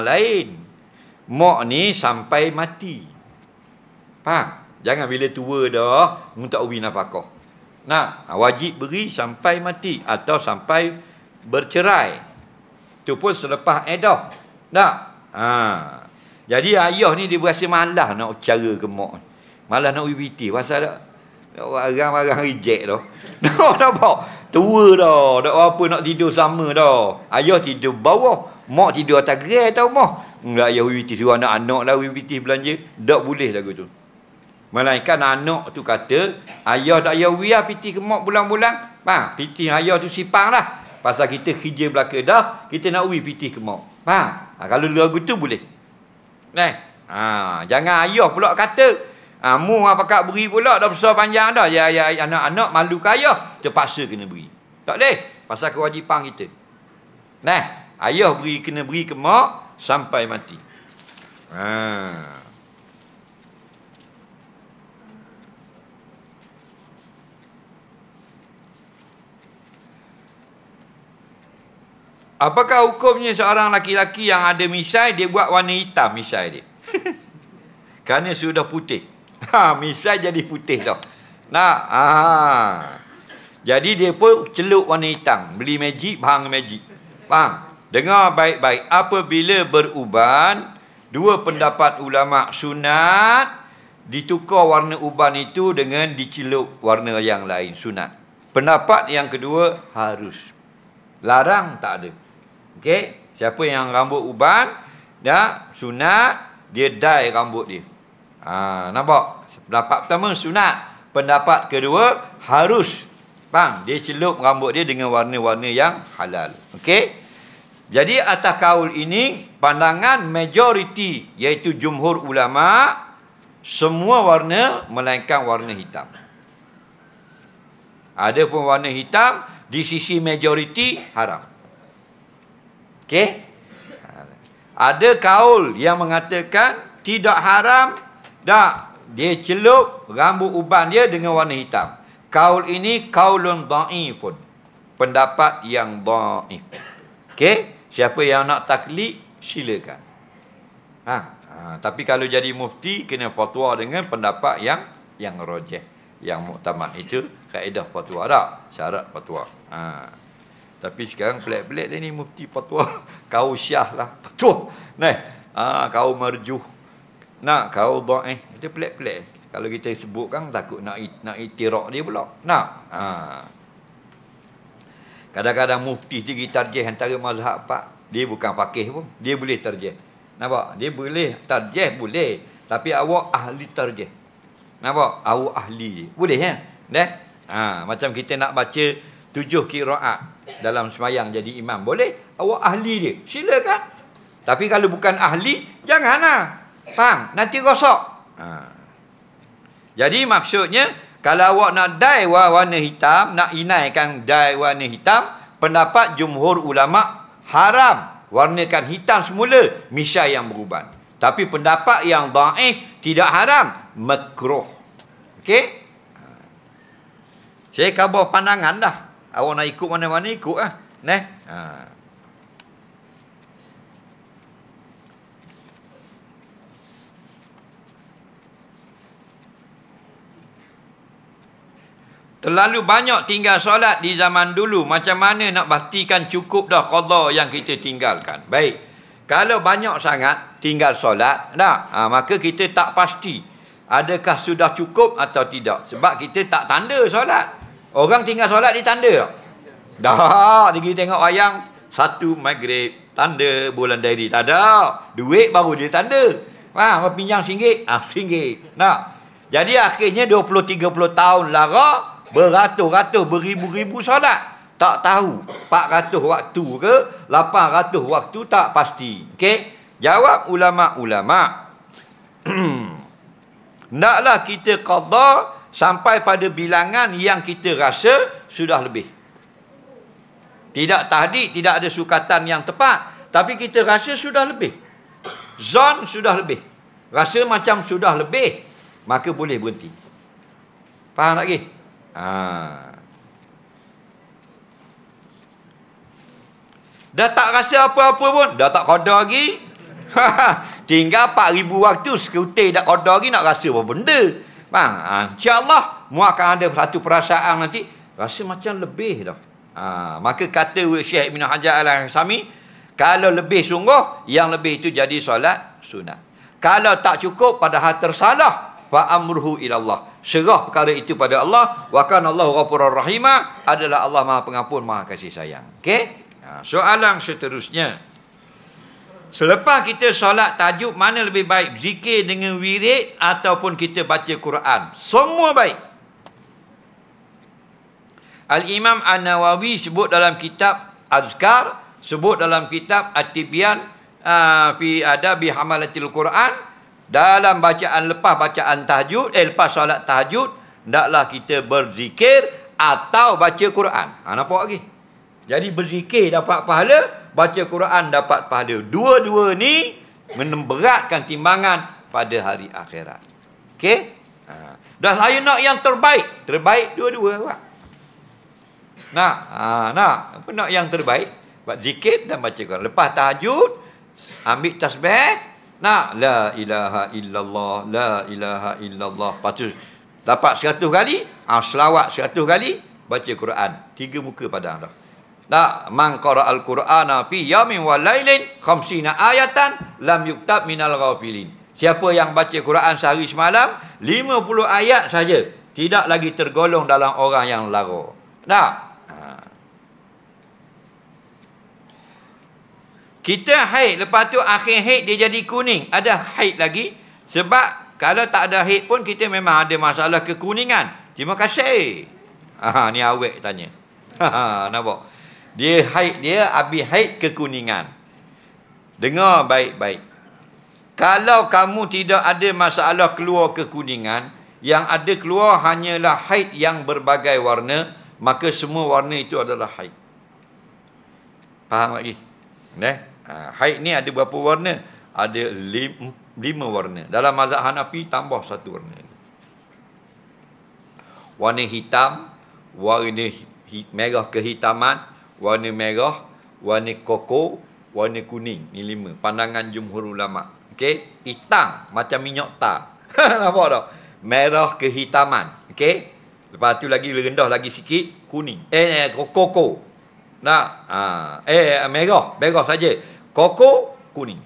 lain. Mak ni sampai mati. Faham? Jangan bila tua dah, tak beri nafkah. Nah, wajib beri sampai mati atau sampai bercerai. Itu pun selepas edah. Tak? Jadi ayah ni dia berasa malas nak cara ke mak. Malas nak UBT. Pasal tak? Barang-barang reject dah. Nampak? Tua dah. Tak apa nak tidur sama dah. Ayah tidur bawah. Mak tidur atas gerai tau mak. Enggak ayah UBT. Suruh anak-anak lah UBT belanja. Tak boleh lagu tu. Melainkan anak tu kata, ayah tak ayah wiyah piti ke mak bulan-bulan. Faham? Piti ayah tu sipang lah. Pasal kita kerja belaka dah, kita nak uwi piti ke mak. Faham? Kalau lagu tu boleh. Jangan ayah pula kata, mu apakah beri pula dah besar panjang dah. Ya anak-anak malu ke ayah, terpaksa kena beri. Tak boleh. Pasal kewajipan kita. Ayah kena beri ke mak sampai mati. Apakah hukumnya seorang laki-laki yang ada misai, dia buat warna hitam misai dia? Kerana sudah putih. Misai jadi putih dah. Jadi dia pun celup warna hitam. Beli magic, bahang magic. Faham? Dengar baik-baik. Apabila beruban, dua pendapat ulama sunat, ditukar warna uban itu dengan dicelup warna yang lain. Sunat. Pendapat yang kedua, harus. Larang tak ada. Okey, siapa yang rambut uban, sunat, dia dye rambut dia. Nampak? Pendapat pertama sunat, pendapat kedua harus. Faham? Dia celup rambut dia dengan warna-warna yang halal. Okey? Jadi atas kaul ini, pandangan majoriti iaitu jumhur ulama, semua warna melainkan warna hitam. Ada pun warna hitam di sisi majoriti haram. Okey? Ada kaul yang mengatakan tidak haram, dia celup rambut uban dia dengan warna hitam. Kaul ini kaulun dhaifun. Pendapat yang dhaif. Okey? Siapa yang nak taklid, silakan. Tapi kalau jadi mufti, kena fatwa dengan pendapat yang rajih, yang muktamad. Itu kaedah fatwa tak? Syarat fatwa. Tapi sekarang pelik-pelik ni mufti fatwa. Kau syah lah fatwa. Kau marjuh. Kau dhaif. Itu pelik-pelik. Kalau kita sebutkan takut nak itirak dia pula. Kadang-kadang mufti dia tarjih antara mazhab 4. Dia bukan faqih pun. Dia boleh tarjih. Nampak? Dia boleh tarjih, boleh. Tapi awak ahli tarjih. Nampak? Awak ahli. Boleh ya? Macam kita nak baca 7 qiraat dalam semayang jadi imam. Boleh? Awak ahli dia. Silakan. Tapi kalau bukan ahli, janganlah. Faham? Nanti rosak. Jadi maksudnya, kalau awak nak dye warna hitam, nak inaikan dye warna hitam, pendapat jumhur ulama haram. Warnakan hitam semula, misai yang beruban. Tapi pendapat yang dhaif tidak haram, makruh. Okey? Saya khabar pandangan dah. Awak nak ikut mana-mana ikut lah. Terlalu banyak tinggal solat di zaman dulu. Macam mana nak pastikan cukup dah qada yang kita tinggalkan? Baik. Kalau banyak sangat tinggal solat, maka kita tak pasti adakah sudah cukup atau tidak. Sebab kita tak tanda solat. Orang tinggal solat dia tanda tak? Dah, dia pergi tengok wayang, 1 maghrib, tanda bulan dari. Tak ada. Duit baru dia tanda. Pinjam RM1, RM1. Jadi akhirnya 20-30 tahun lara, beratus-ratus, beribu-ribu solat. Tak tahu 400 waktu ke 800 waktu, tak pasti. Okey? Jawab ulama-ulama. Naklah kita qada sampai pada bilangan yang kita rasa sudah lebih. Tidak tahdid, tidak ada sukatan yang tepat, tapi kita rasa sudah lebih. Zon sudah lebih. Rasa macam sudah lebih, maka boleh berhenti. Faham lagi? Dah tak rasa apa-apa pun, dah tak qada lagi. Tinggal 4,000 waktu, sekutir dah qada lagi, nak rasa apa benda. Faham? InsyaAllah, mu akan ada satu perasaan nanti, rasa macam lebih dah. Maka kata Syekh Ibn Hajar Al-Haythami, kalau lebih sungguh, yang lebih itu jadi solat sunat. Kalau tak cukup, padahal tersalah, fa amruhu ilallah. Serah perkara itu pada Allah. Wa kana Allahu ghafurur rahima, adalah Allah Maha Pengampun, Maha Kasih Sayang. Okey? Soalan seterusnya. Selepas kita solat tahajud, mana lebih baik? Zikir dengan wirid ataupun kita baca Quran? Semua baik. Al-Imam An-Nawawi sebut dalam kitab Azkar, sebut dalam kitab At-Tibyan fi Adabi Hamalatil Quran, dalam bacaan lepas bacaan tahajud, lepas solat tahajud, hendaklah kita berzikir atau baca Quran. Nampak lagi? Jadi berzikir dapat pahala, baca Quran dapat pahala. Dua-dua ni memberatkan timbangan pada hari akhirat. Okey? Dah saya nak yang terbaik. Terbaik dua-dua, Pak. Nak yang terbaik, buat zikir dan baca Quran. Lepas tahajud, ambil tasbih, la ilaha illallah, la ilaha illallah. Lepas tu dapat 100 kali, selawat 100 kali, baca Quran. 3 muka padang dah. Man qara'al Qur'ana fi yawmin wa lailin 50 ayatan lam yuktab minal ghafilin. Siapa yang baca Quran sehari semalam 50 ayat saja, tidak lagi tergolong dalam orang yang lara. Kita haid, lepas tu akhir haid dia jadi kuning. Ada haid lagi. Sebab kalau tak ada haid pun kita memang ada masalah kekuningan. Terima kasih. Ni awek tanya. Nampak? Dia haid, dia habis haid kekuningan. Dengar baik-baik. Kalau kamu tidak ada masalah keluar kekuningan, yang ada keluar hanyalah haid yang berbagai warna, maka semua warna itu adalah haid. Faham lagi? Haid ni ada berapa warna? Ada 5 warna. Dalam mazhab Hanafi tambah 1 warna. Warna hitam, warna merah kehitaman, warna merah, warna koko, warna kuning. Ni 5. Pandangan jumhur ulama. Okey? Hitam macam minyak tar. Nampak tak? Merah kehitaman. Okey? Lepas tu lagi rendah lagi sikit, kuning. Koko. Merah saja. Koko, kuning.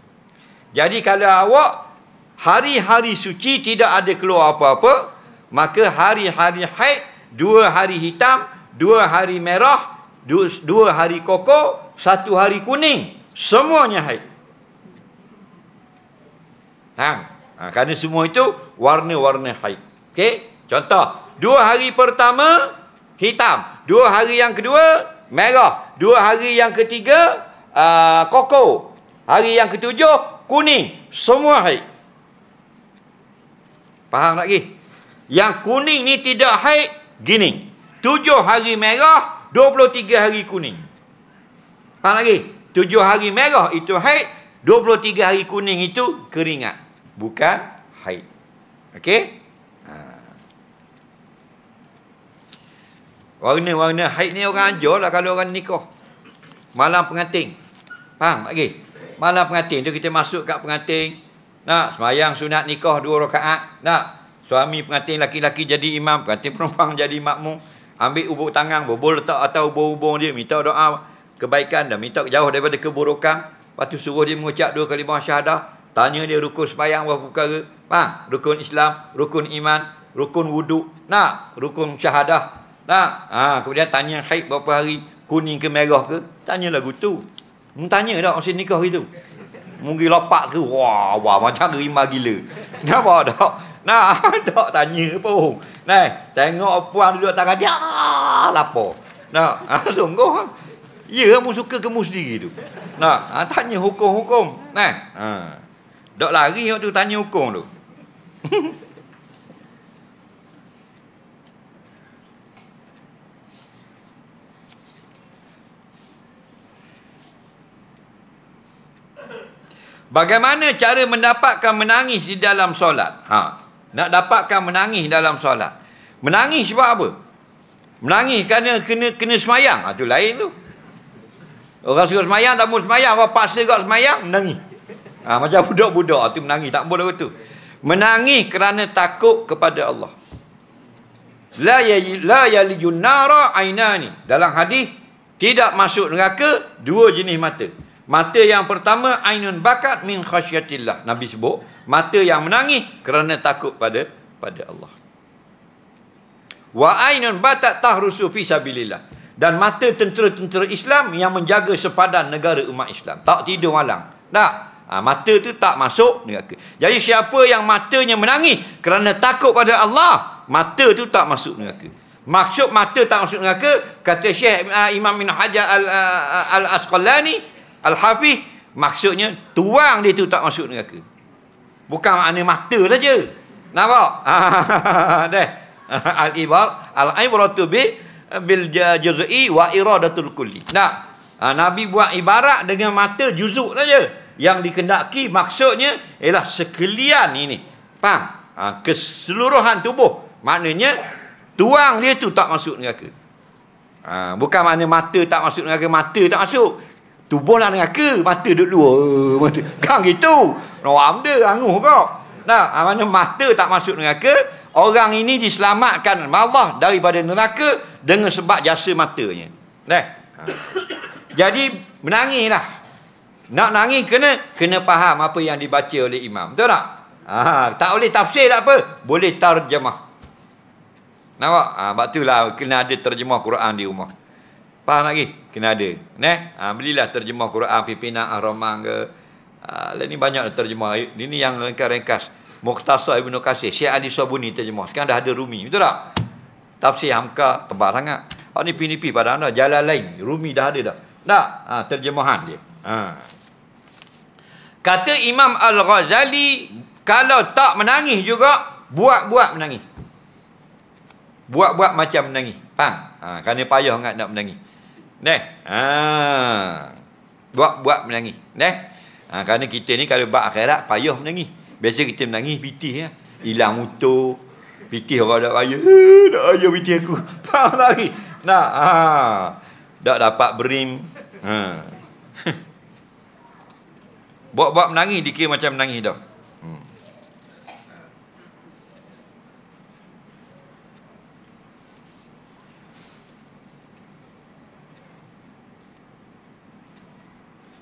Jadi kalau awak hari-hari suci tidak ada keluar apa-apa, maka hari-hari haid, 2 hari hitam, 2 hari merah, 2 hari koko, 1 hari kuning, semuanya haid. Kerana semua itu warna-warna haid. Okey? Contoh, 2 hari pertama hitam, 2 hari yang kedua merah, 2 hari yang ketiga koko, hari yang ketujuh kuning, semua haid. Faham lagi? Yang kuning ni tidak haid, gini. 7 hari merah, 23 hari kuning. Faham lagi? 7 hari merah itu haid, 23 hari kuning itu keringat, bukan haid. Okey? Warna-warna haid ni orang ajar lah kalau orang nikah. Malam pengantin. Faham lagi? Malam pengantin tu kita masuk kat pengantin. Sembahyang sunat nikah 2 rakaat. Suami pengantin laki-laki jadi imam, pengantin perempuan jadi makmum. Ambil ubur tangan, bobol letak atas ubur-ubur dia, minta doa kebaikan dan minta jauh daripada keburukan. Lepas tu suruh dia mengucap 2 kalimah syahadah. Tanya dia rukun sembahyang berapa perkara. Rukun Islam, rukun iman, rukun wuduk, rukun syahadah. Kemudian tanya haid berapa hari, kuning ke merah ke. Tanya lagu tu. Tanya tak masa nikah itu. Mungkin lopak ke. Wah, macam rimah gila. Nampak tak? Tak tanya pun. Tengok puan duduk atas kaca, lapar. Sungguh. Ya, kamu suka kamu sendiri tu. Nak, tanya hukum-hukum. Nah, dok lari waktu tanya hukum tu. Bagaimana cara mendapatkan menangis di dalam solat? Nak dapatkan menangis dalam solat. Menangis sebab apa? Menangis kerana kena semayang. Itu lain tu. Orang suruh semayang, tak mau semayang. Orang paksa kat semayang, menangis. Macam budak-budak tu menangis. Tak boleh tu. Menangis kerana takut kepada Allah. La yalijun nara ainani. Dalam hadis, tidak masuk neraka dua jenis mata. Mata yang pertama, ainun bakat min khasyatillah. Nabi sebut, mata yang menangis kerana takut pada Allah. Wa ainun batat tahrusu fi sabilillah. Dan mata tentera-tentera Islam yang menjaga sepadan negara umat Islam. Tak tidur malam. Tak. Mata tu tak masuk neraka. Jadi siapa yang matanya menangis kerana takut pada Allah, mata tu tak masuk neraka. Maksud mata tak masuk neraka, kata Syekh Imam bin Hajar Al-Asqalani Al-Hafiz, maksudnya tuang dia tu tak masuk neraka. Bukan makna mata saja. Nampak? Dah. Al-ibratu bil juz'i wa iradatul kulli. Nah, Nabi buat ibarat dengan mata juzuk saja. Yang dikendaki maksudnya ialah sekalian ini. Faham? Keseluruhan tubuh. Maknanya tuang dia tu tak masuk neraka. Bukan makna mata tak masuk neraka, mata tak masuk. Tubuhlah neraka, mata duduk dua. Mata. Kan gitu. Rawam dia, anguh kau. Nah, mana mata tak masuk neraka, orang ini diselamatkan Allah daripada neraka dengan sebab jasa matanya. Jadi, menangislah. Nak nangis kena faham apa yang dibaca oleh imam. Betul tak? Tak boleh tafsir tak apa. Boleh terjemah. Nampak? Sebab itulah kena ada terjemah Quran di rumah. Faham lagi? Kena ada. Belilah terjemah Quran pimpinan Ar-Rahman ke. Ini banyak terjemah. Ini yang ringkas. Mukhtasar Ibnu Katsir. Syekh Ali Sabuni terjemah. Sekarang dah ada Rumi. Betul tak? Tafsir Hamka tebal sangat. Ni pinipi pada anda. Jalan lain. Rumi dah ada dah. Tak? Terjemahan dia. Kata Imam Al-Ghazali, kalau tak menangis juga, buat-buat menangis. Buat-buat macam menangis. Faham? Kerana payah sangat nak menangis. Buat-buat menangis. Kerana kita ni kalau bab akhirat payah menangis. Biasa kita menangis pitih ya. Hilang motor, pitih orang dak raya. Dak raya pitih aku. Faham lagi? Tak dapat berim. Buat-buat menangis dikira macam menangis dah.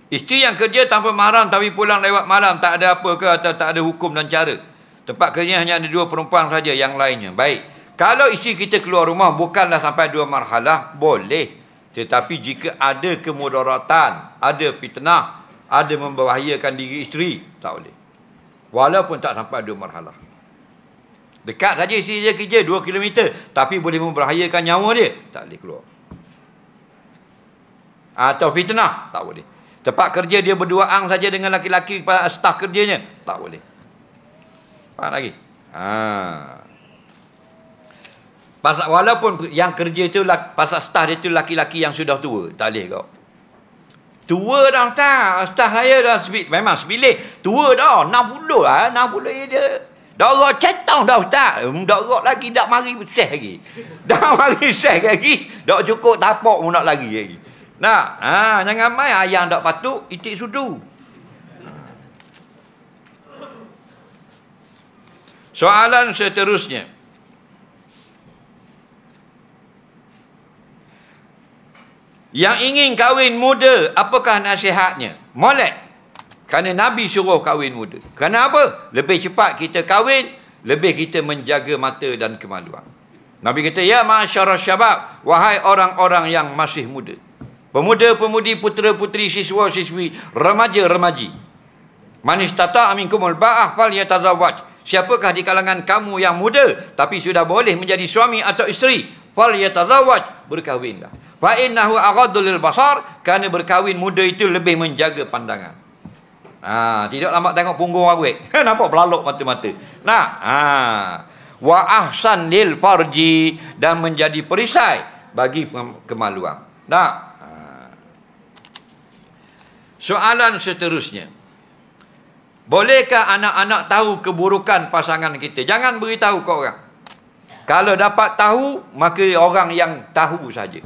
Isteri yang kerja tanpa mahram tapi pulang lewat malam, tak ada apa ke atau tak ada hukum dan cara? Tempat kerja hanya ada 2 perempuan saja, yang lainnya. Baik. Kalau isteri kita keluar rumah bukanlah sampai 2 marhalah, boleh. Tetapi jika ada kemudaratan, ada fitnah, ada membahayakan diri isteri, tak boleh. Walaupun tak sampai 2 marhalah. Dekat saja isteri dia kerja 2 km, tapi boleh membahayakan nyawa dia, tak boleh keluar. Atau fitnah, tak boleh. Tempat kerja dia berduaan saja dengan laki-laki staf kerjanya, tak boleh. Faham lagi? Pasal walaupun yang kerja tu pasal staf dia tu laki-laki yang sudah tua, tak boleh kau. Tua dah tak, staf saya dah memang sebilik, tua dah, 60 lah, 60 dia. Dah rot cetang dah ustaz. Dah rot lagi, dah mari seh lagi. Dah mari seh lagi, dah cukup tapak pun nak lari lagi. Jangan main ayam tak patut, itik sudu. Soalan seterusnya. Yang ingin kahwin muda, apakah nasihatnya? Molek. Kerana Nabi suruh kahwin muda. Kerana apa? Lebih cepat kita kahwin, lebih kita menjaga mata dan kemaluan. Nabi kata, ya ma'asyara syabab, wahai orang-orang yang masih muda. Pemuda-pemudi, putera-puteri, siswa-siswi, remaja-remaji. Man istata'a minkumul ba'ah fal yatazawwaj. Siapakah di kalangan kamu yang muda tapi sudah boleh menjadi suami atau isteri? Fal yatazawwaj, berkahwinlah. Fa innahu aghaddu lil basar, kerana berkahwin muda itu lebih menjaga pandangan. Tidak lama tengok punggung awet. Nampak belalok mata-mata. Wa ahsan lil farji, dan menjadi perisai bagi kemaluan. Soalan seterusnya. Bolehkah anak-anak tahu keburukan pasangan kita? Jangan beritahu ke orang. Kalau dapat tahu, maka orang yang tahu saja.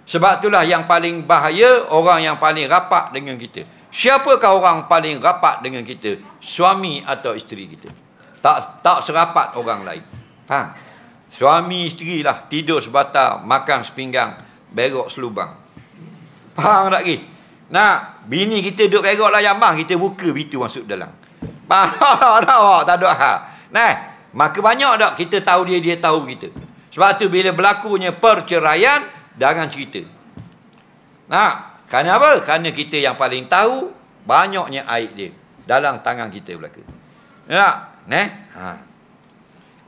Sebab itulah yang paling bahaya orang yang paling rapat dengan kita. Siapakah orang paling rapat dengan kita? Suami atau isteri kita. Tak serapat orang lain. Faham? Suami isteri lah, tidur sebatang, makan sepinggang, berok selubang. Faham tak lagi? Bini kita duduk berok lah jambang, kita buka pintu masuk dalam. Faham tak ada hal. Maka banyak tak kita tahu dia tahu kita. Sebab tu bila berlakunya perceraian, jangan cerita. Kerana apa? Kerana kita yang paling tahu banyaknya aib dia dalam tangan kita belaka.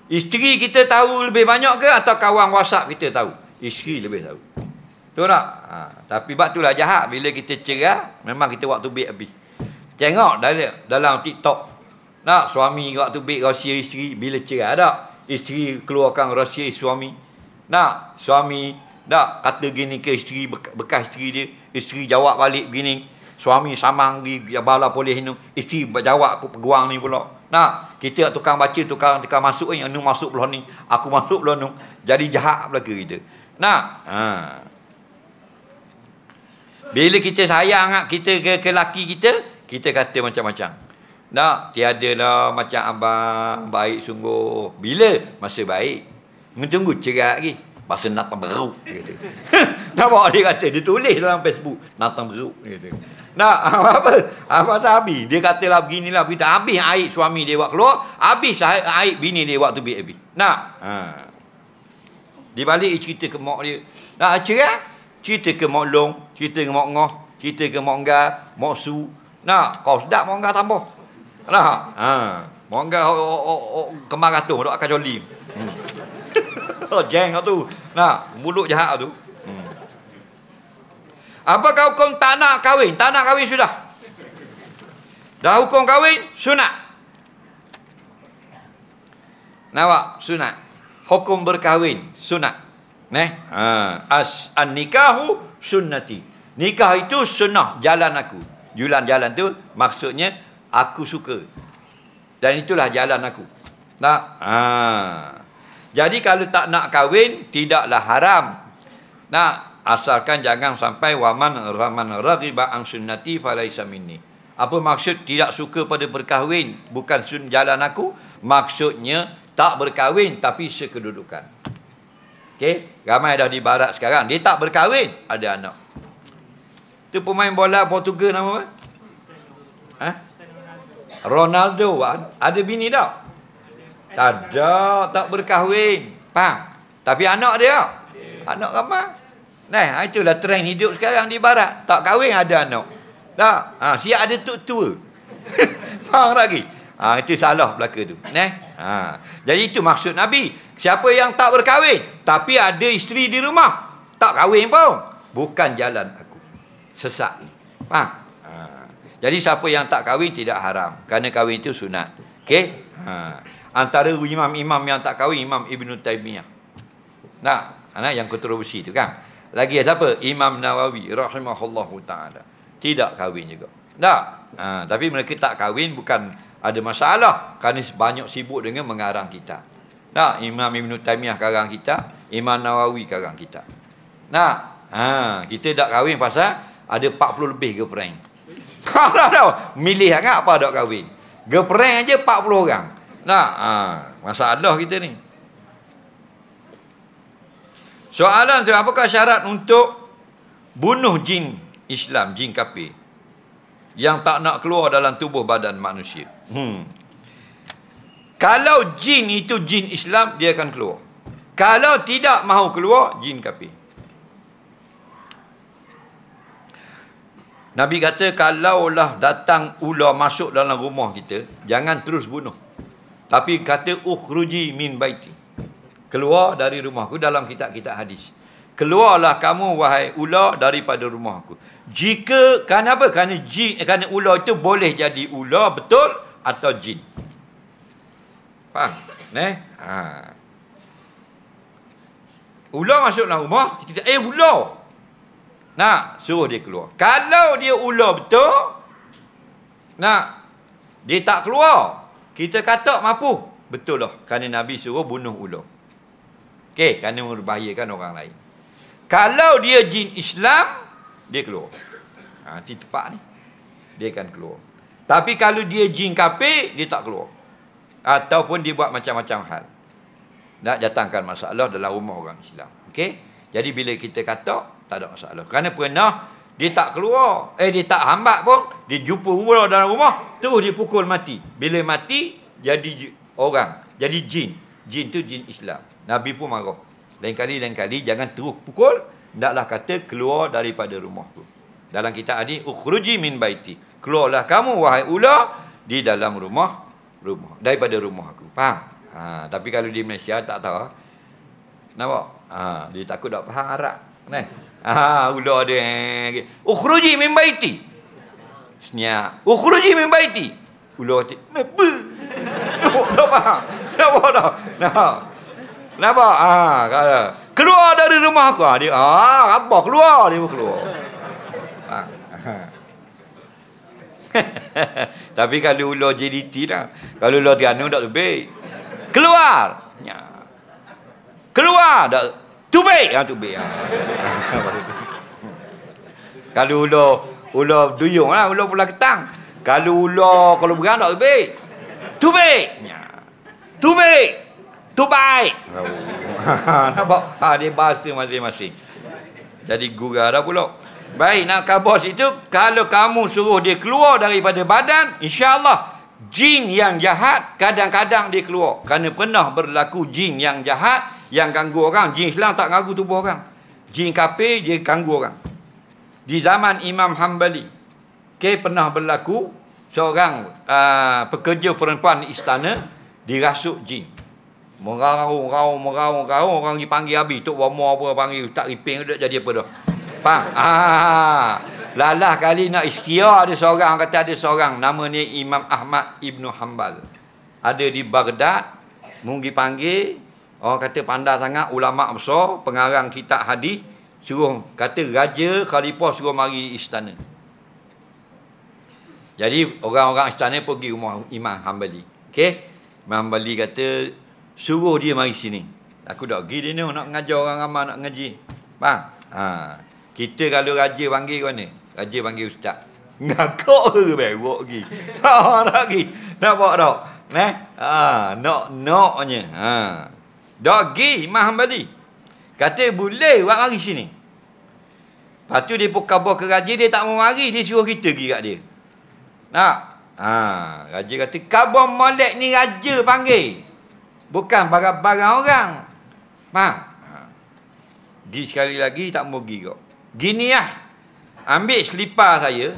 Isteri kita tahu lebih banyak ke atau kawan WhatsApp kita tahu? Isteri lebih tahu. Betul tak? Tapi bab itulah jahat bila kita cerai, memang kita waktu baik habis. Tengok dalam TikTok. Suami waktu baik rahsia isteri, bila cerai tak? Isteri keluarkan rahsia suami. Suami kata gini ke isteri, bekas isteri dia, isteri jawab balik begini, suami samang di bala boleh ni, isteri jawab aku peguang ni pula. Kita tukang baca, tukang masuk ni, anu masuk belah ni, aku masuk belah ni, jadi jahat belaka kita. Bila kita sayang kita ke laki kita, kita kata macam-macam. Tiada lah macam abang, baik sungguh. Bila? Masa baik. Tunggu cerai lagi. Masa natang beruk. Nampak dia kata, dia tulis dalam Facebook, natang beruk. Apa? Pasal habis. Dia katalah beginilah, kita habis aib suami dia buat keluar, habis aib bini dia waktu habis. Dia balik cerita ke mak dia. Cerai? Cerita ke mak long, cerita ke mak ngoh, cerita ke mak ngah, mak su. Kau sedap mak ngah tambah. Mak ngah kemar ratung, dok akan jolim. Jeng tu. Mulut jahat tu. Apakah hukum tak nak kahwin? Tak nak kahwin sudah. Dah hukum kahwin, sunat. Nampak? Sunat. Hukum berkahwin, sunat. An-nikahu sunnati. Nikah itu sunnah, jalan aku. Jalan tu maksudnya aku suka. Dan itulah jalan aku. Jadi kalau tak nak kahwin, tidaklah haram. Asalkan jangan sampai waman raghiba an sunnati falaisa minni. Apa maksud tidak suka pada berkahwin, bukan jalan aku? Maksudnya tak berkahwin tapi sekedudukan. Okey, ramai dah di barat sekarang, dia tak berkahwin, ada anak. Tu pemain bola Portugal nama apa? Ronaldo. Ada bini tak? Tak ada, tak berkahwin. Faham? Tapi anak dia. Anak ramai. Itulah trend hidup sekarang di barat. Tak kahwin ada anak. Tak. Siap ada tua. Faham lagi? Itu salah belaka tu. Jadi itu maksud Nabi. Siapa yang tak berkahwin tapi ada isteri di rumah, tak kahwin pun, bukan jalan aku. Sesat ni. Faham? Jadi siapa yang tak kahwin tidak haram. Kerana kahwin itu sunat. Okey? Antara imam-imam yang tak kahwin, Imam Ibn Taymiyah. Yang kontroversi tu kan. Lagi siapa? Imam Nawawi rahimahullahu ta'ala. Tidak kahwin juga. Tapi mereka tak kahwin bukan ada masalah, kerana banyak sibuk dengan mengarang kitab. Imam Ibn Taymiyah karang kitab, Imam Nawawi karang kitab. Kita tak kahwin pasal ada 40 lebih girlfriend. Milih sangat apa tak kahwin. Girlfriend aja 40 orang. Masalah kita ni. Soalan tu, apakah syarat untuk bunuh jin Islam, jin kafir yang tak nak keluar dalam tubuh badan manusia? Kalau jin itu jin Islam, dia akan keluar. Kalau tidak mahu keluar, jin kafir. Nabi kata, kalaulah datang ular masuk dalam rumah kita, jangan terus bunuh. Tapi kata, ukhruji min baiti. Keluar dari rumahku, dalam kitab-kitab hadis. keluarlah kamu wahai ular daripada rumah aku. Jika, kenapa? Kerana ular itu boleh jadi ular betul atau jin. Faham? Ular masuk dalam rumah, kita ular. Nak, suruh dia keluar. Kalau dia ular betul, nak, dia tak keluar, kita kata mampu. Betul lah, kerana Nabi suruh bunuh ular. Okey, kerana membahayakan orang lain. Kalau dia jin Islam, dia keluar. Nanti tepat ni, dia akan keluar. Tapi kalau dia jin kafir, dia tak keluar. Ataupun dia buat macam-macam hal. Nak datangkan masalah dalam rumah orang Islam. Okey? Jadi bila kita kata, tak ada masalah. Kerana pernah, dia tak keluar. Dia tak hambat pun, dia jumpa ular dalam rumah, terus dia pukul mati. Bila mati, jadi orang. Jadi jin. Jin tu jin Islam. Nabi pun marah. Lain kali jangan terus pukul, hendaklah kata keluar daripada rumahku. Dalam kitab ni, ukhruji min baiti. Keluarlah kamu wahai ular di dalam rumah daripada rumah aku. Faham? Tapi kalau di Malaysia tak tahu. Nampak? Dia takut tak faham Arab. Ular dia. Ukhruji min baiti. Senyap. Ukhruji min baiti. Ular kata, "Apa?" Tak faham. Nampak tak? Nampak? Keluar dari rumah aku. Dia, apa keluar? Dia pun keluar. Tapi kalau ular JDT dah. Kalau ular Terengganu tak lebih. Keluar. Keluar. Tubik. Tubik. Kalau ular duyung lah. Ular pula ketang. Kalau berang tak lebih. Tubik. Tubik. Tubai. Nampak? Dia bahasa masing-masing. Jadi gurau dah pula. Baik, nak kabos itu, kalau kamu suruh dia keluar daripada badan, insya-Allah jin yang jahat kadang-kadang dia keluar. Kerana pernah berlaku jin yang jahat yang ganggu orang. Jin Islam tak ganggu tubuh orang. Jin kafir dia ganggu orang. Di zaman Imam Hanbali, pernah berlaku seorang pekerja perempuan di istana dirasuk jin. Merau, orang pergi panggil habis. Tok Bomo apa panggil, tak riping dah jadi apa dah. Faham? Lalah kali nak ikhtiar, ada seorang nama ni Imam Ahmad Ibn Hanbal. Ada di Baghdad, mungkin panggil, orang kata pandai sangat, ulama besar, pengarang kitab hadis, suruh kata raja khalifah suruh mari istana. Jadi orang-orang istana pergi rumah Imam Hanbali. Imam Hanbali kata, suruh dia mari sini. Aku dah pergi dia ni nak mengajar orang ramai, nak ngaji. Faham? Kita kalau raja panggil kau ni, raja panggil ustaz. Ngakak ke berok pergi. Tak pergi. Nampak tak? Nok-noknya. Dah pergi Imam Hanbali. Kata boleh buat mari sini. Lepas tu dia pun khabar ke raja, dia tak mau mari, dia suruh kita pergi kat dia. Nak? Raja kata, khabar molek ni raja panggil. Bukan barang-barang orang. Faham? Pergi sekali lagi, tak mau pergi kau. Gini lah. Ambil selipar saya.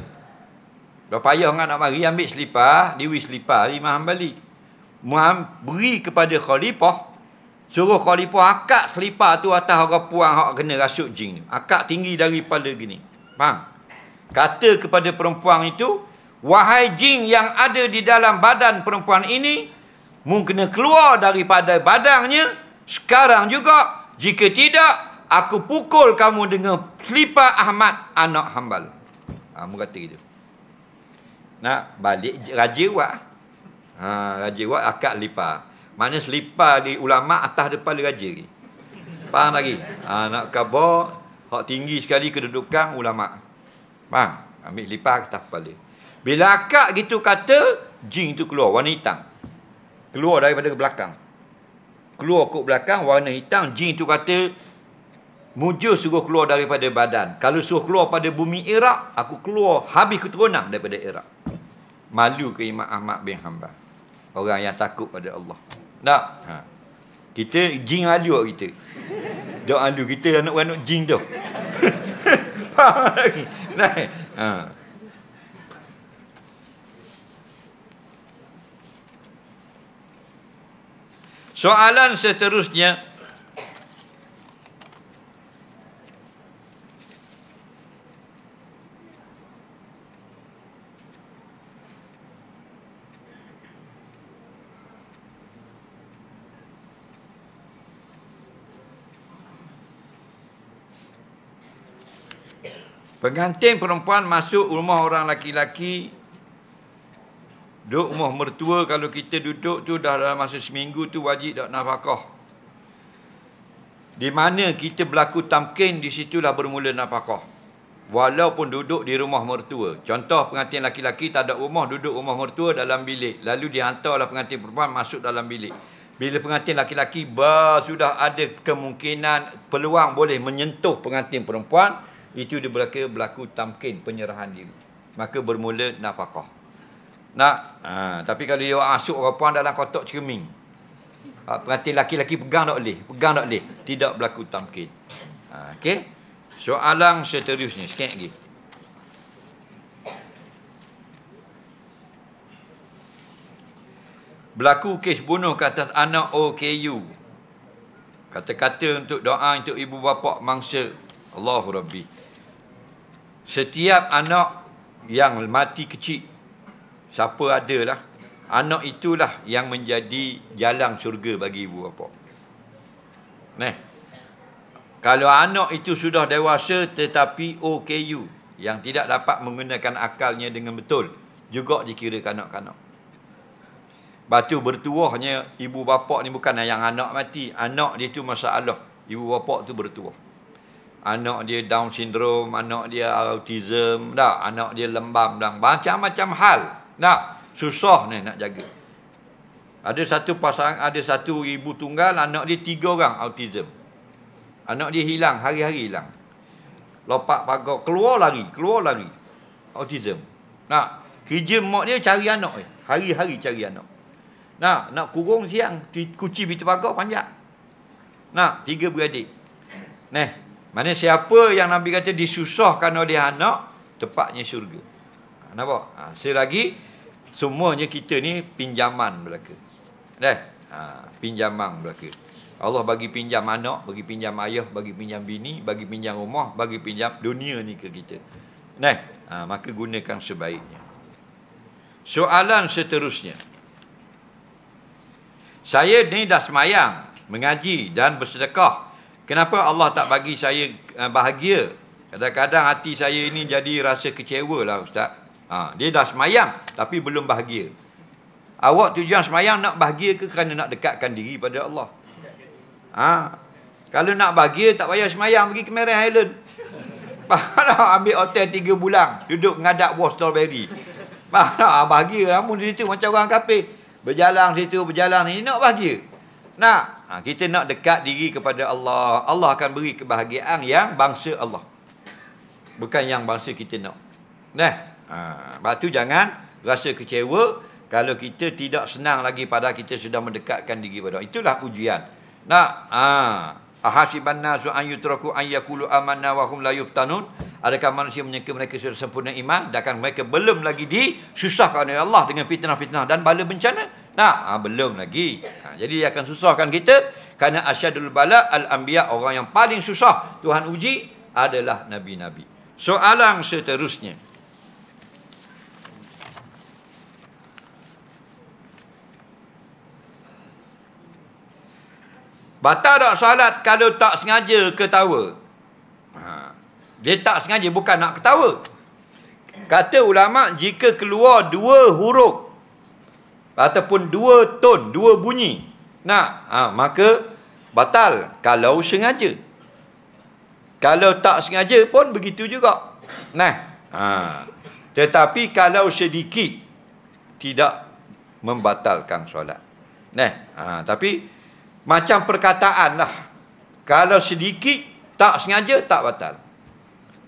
Dah payah orang nak mari, ambil selipar. Diwi selipar Imam Hanbali. Beri kepada khalifah. Suruh khalifah akak selipar tu atas orang puang yang kena rasuk jin. Akak tinggi daripada gini. Faham? Kata kepada perempuan itu, wahai jin yang ada di dalam badan perempuan ini, mungkin kena keluar daripada badannya sekarang juga. Jika tidak, aku pukul kamu dengan selipar Ahmad anak Hanbal. Mu kata gitu. Nak balik raja buat. Raja buat akak selipar. Maknanya selipar di ulama atas depan raja ni. Faham lagi? Nak khabar hak tinggi sekali kedudukan ulama. Faham? Ambil selipar atas kepala. Bila akak gitu kata, jin tu keluar warna hitam. Keluar daripada belakang. Keluar ke belakang warna hitam, jin tu kata, mujur suruh keluar daripada badan. Kalau suruh keluar pada bumi Iraq, aku keluar habis keturunan daripada Iraq. Malu ke Imam Ahmad bin Hanbal. Orang yang takut pada Allah. Tak? Kita jin alu kita. Dok alu kita anak-anak jin tu. Faham lagi? Nah. Soalan seterusnya, Pengantin perempuan masuk rumah orang laki-laki, duduk rumah mertua. Kalau kita duduk tu dah dalam masa seminggu tu wajib tak nafkah. Di mana kita berlaku tamkin, di situlah bermula nafkah. Walaupun duduk di rumah mertua. Contoh pengantin laki-laki tak ada rumah, duduk rumah mertua dalam bilik. Lalu dihantarlah pengantin perempuan masuk dalam bilik. Bila pengantin laki-laki sudah ada kemungkinan, peluang boleh menyentuh pengantin perempuan, itu dia berlaku tamkin, penyerahan diri. Maka bermula nafkah. Tapi kalau dia masuk orang perempuan dalam kotak cermin, pengantin laki-laki pegang tak boleh, tidak berlaku tamkin. Okey. Soalan seterusnya sikit lagi. Berlaku kes bunuh ke atas anak OKU. Kata-kata untuk doa untuk ibu bapa mangsa. Allahu Rabbi. Setiap anak yang mati kecil, siapa adalah, anak itulah yang menjadi jalan syurga bagi ibu bapa. Kalau anak itu sudah dewasa tetapi OKU, yang tidak dapat menggunakan akalnya dengan betul, juga dikira kanak-kanak. Batu bertuahnya ibu bapa ni bukan yang anak mati. Anak dia tu masalah. Ibu bapa tu bertuah. Anak dia Down syndrome, anak dia autism, anak dia lembam, macam-macam hal. Susah ni nak jaga. Ada satu pasangan, ada satu ibu tunggal, anak dia 3 orang autism. Anak dia hilang, hari-hari hilang. Lopak pagar, keluar lari. Autism. Kerja mak dia cari anak. Hari-hari cari anak. Nak kurung siang, kunci pintu pagar panjang. 3 beradik. Mana siapa yang Nabi kata disusahkan oleh anak, tepatnya syurga. Nampak? Selagi semuanya kita ni pinjaman belaka. Pinjaman belaka. Allah bagi pinjam anak, bagi pinjam ayah, bagi pinjam bini, bagi pinjam rumah, bagi pinjam dunia ni ke kita. Maka gunakan sebaiknya. Soalan seterusnya. Saya ni dah semayang, mengaji dan bersedekah. Kenapa Allah tak bagi saya bahagia? Kadang-kadang hati saya ini jadi rasa kecewa lah Ustaz. Dia dah semayang tapi belum bahagia. Awak tujuan semayang nak bahagia ke kerana nak dekatkan diri pada Allah? Kalau nak bahagia tak payah semayang, pergi ke Merah Island. Ambil hotel 3 bulan, duduk mengadap buah strawberry. Bahagia namun di situ macam orang kafir. Berjalan situ, berjalan ni, nak bahagia. Kita nak dekat diri kepada Allah. Allah akan beri kebahagiaan yang bangsa Allah, bukan yang bangsa kita nak. Sebab tu jangan rasa kecewa kalau kita tidak senang lagi pada kita sudah mendekatkan diri pada Allah. Itulah ujian. Ahasiban nasu an yutraku an yaqulu amanna wa hum la yuftanun. Adakah manusia menyangka mereka sudah sempurna iman, sedangkan mereka belum lagi disusahkan oleh Allah dengan fitnah-fitnah dan bala bencana? Belum lagi. Jadi dia akan susahkan kita kerana asyadul bala al-anbiya, orang yang paling susah Tuhan uji adalah nabi-nabi. Soalan seterusnya. Batal tak solat kalau tak sengaja ketawa? Dia tak sengaja, bukan nak ketawa. Kata ulama, jika keluar 2 huruf ataupun 2 ton, 2 bunyi, maka batal kalau sengaja. Kalau tak sengaja pun begitu juga. Tetapi kalau sedikit tidak membatalkan solat. Tapi macam perkataan lah. Kalau sedikit tak sengaja tak batal.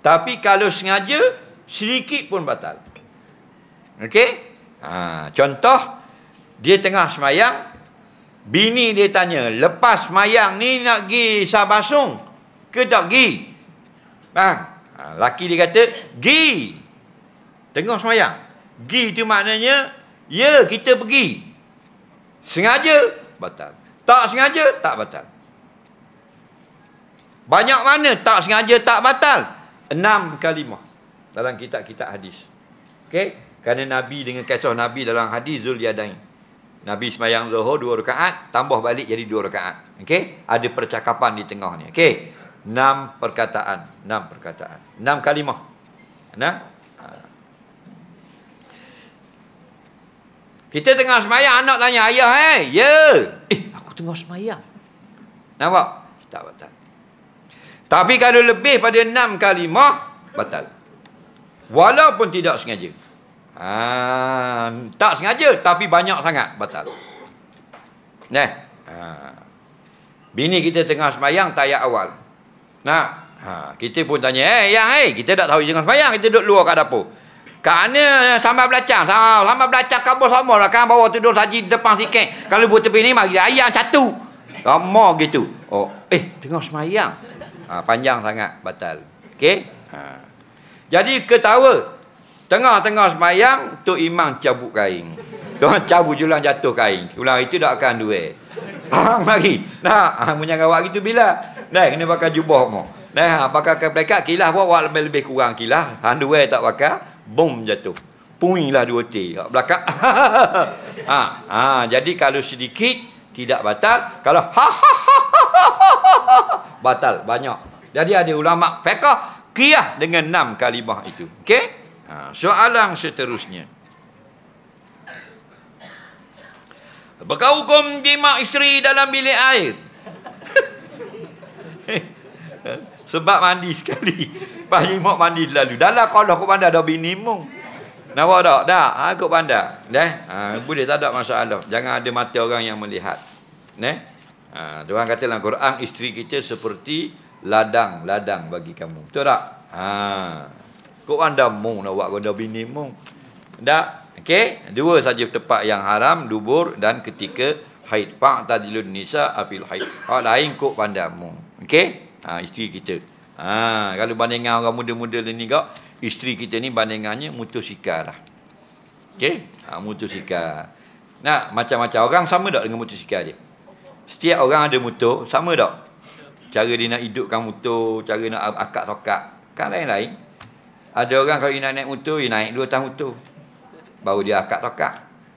Tapi kalau sengaja sedikit pun batal. Okey? Contoh, dia tengah semayang, bini dia tanya, lepas semayang ni nak pergi Sabasung ke tak pergi? Laki dia kata, pergi. Tengah semayang. Pergi tu maknanya, ya kita pergi. Sengaja, batal. Tak sengaja, tak batal. Banyak mana tak sengaja tak batal? 6 kalimah dalam kitab-kitab hadis. Okey? Kerana Nabi dengan kisah Nabi dalam hadis Zulyadain. Nabi sembahyang Zuhur 2 rakaat, tambah balik jadi 2 rakaat. Okey? Ada percakapan di tengah ni. Okey? 6 perkataan, 6 kalimah. Nah. Kita tengah semayang, anak tanya, ayah, ya. Aku tengah semayang. Nampak? Tak batal. Tapi kalau lebih pada 6 kalimah, batal. Walaupun tidak sengaja. Tak sengaja, tapi banyak sangat, batal. Nah. Bini kita tengah semayang, tayak awal. Nah. Kita pun tanya, yang, kita tak tahu tengah semayang, kita duduk luar kat dapur. Kerana sambal belacang, kabur sama lah kan, bawa tidur saji depan sikit. Kalau buat tepi ni, mari ayam satu. Lama gitu. Tengah semayang. Panjang sangat, batal. Okey? Jadi ketawa. Tengah-tengah semayang, Tok Imam cabut kain. Diorang cabut julang jatuh kain. Ulang itu tak akan duit. Mari. Nah, menyanggah awak gitu bila? Dah, kena pakai jubah mu. Nah, pakai plekat kilah awak lebih kurang kilah. Hang duit tak pakai. Bom jatuh. Puinglah 2 T kat belakang. Jadi kalau sedikit tidak batal, kalau batal banyak. Jadi ada ulama fiqh qiyas dengan 6 kalimah itu. Okey? Soalan seterusnya. Apakah hukum jima isteri dalam bilik air? Sebab mandi sekali. Pak Imam mandi selalu. Dalam kalau aku pandai dah bini mung. Nampak tak? Dah. Aku pandai. Boleh tak ada masalah. Jangan ada mata orang yang melihat. Tuhan kata dalam Quran, isteri kita seperti ladang-ladang bagi kamu. Betul tak? Kau pandai mung nak buat kau bini mung. Tak? Okey? 2 saja tempat yang haram, dubur dan ketika haid. Fa'tadilun nisa afil haid. Hak lain kau pandai mung. Okey? Isteri kita. Kalau bandingan orang muda-muda ni kak, isteri kita ni bandingannya motosikal lah. Okey? Motosikal. Nah, macam-macam orang sama tak dengan motosikal dia? Setiap orang ada motor, sama tak? Cara dia nak hidupkan motor, cara nak akak tokak, kan lain-lain. Ada orang kalau dia nak naik motor, dia naik 2 tahun motor. Baru dia akak tokak.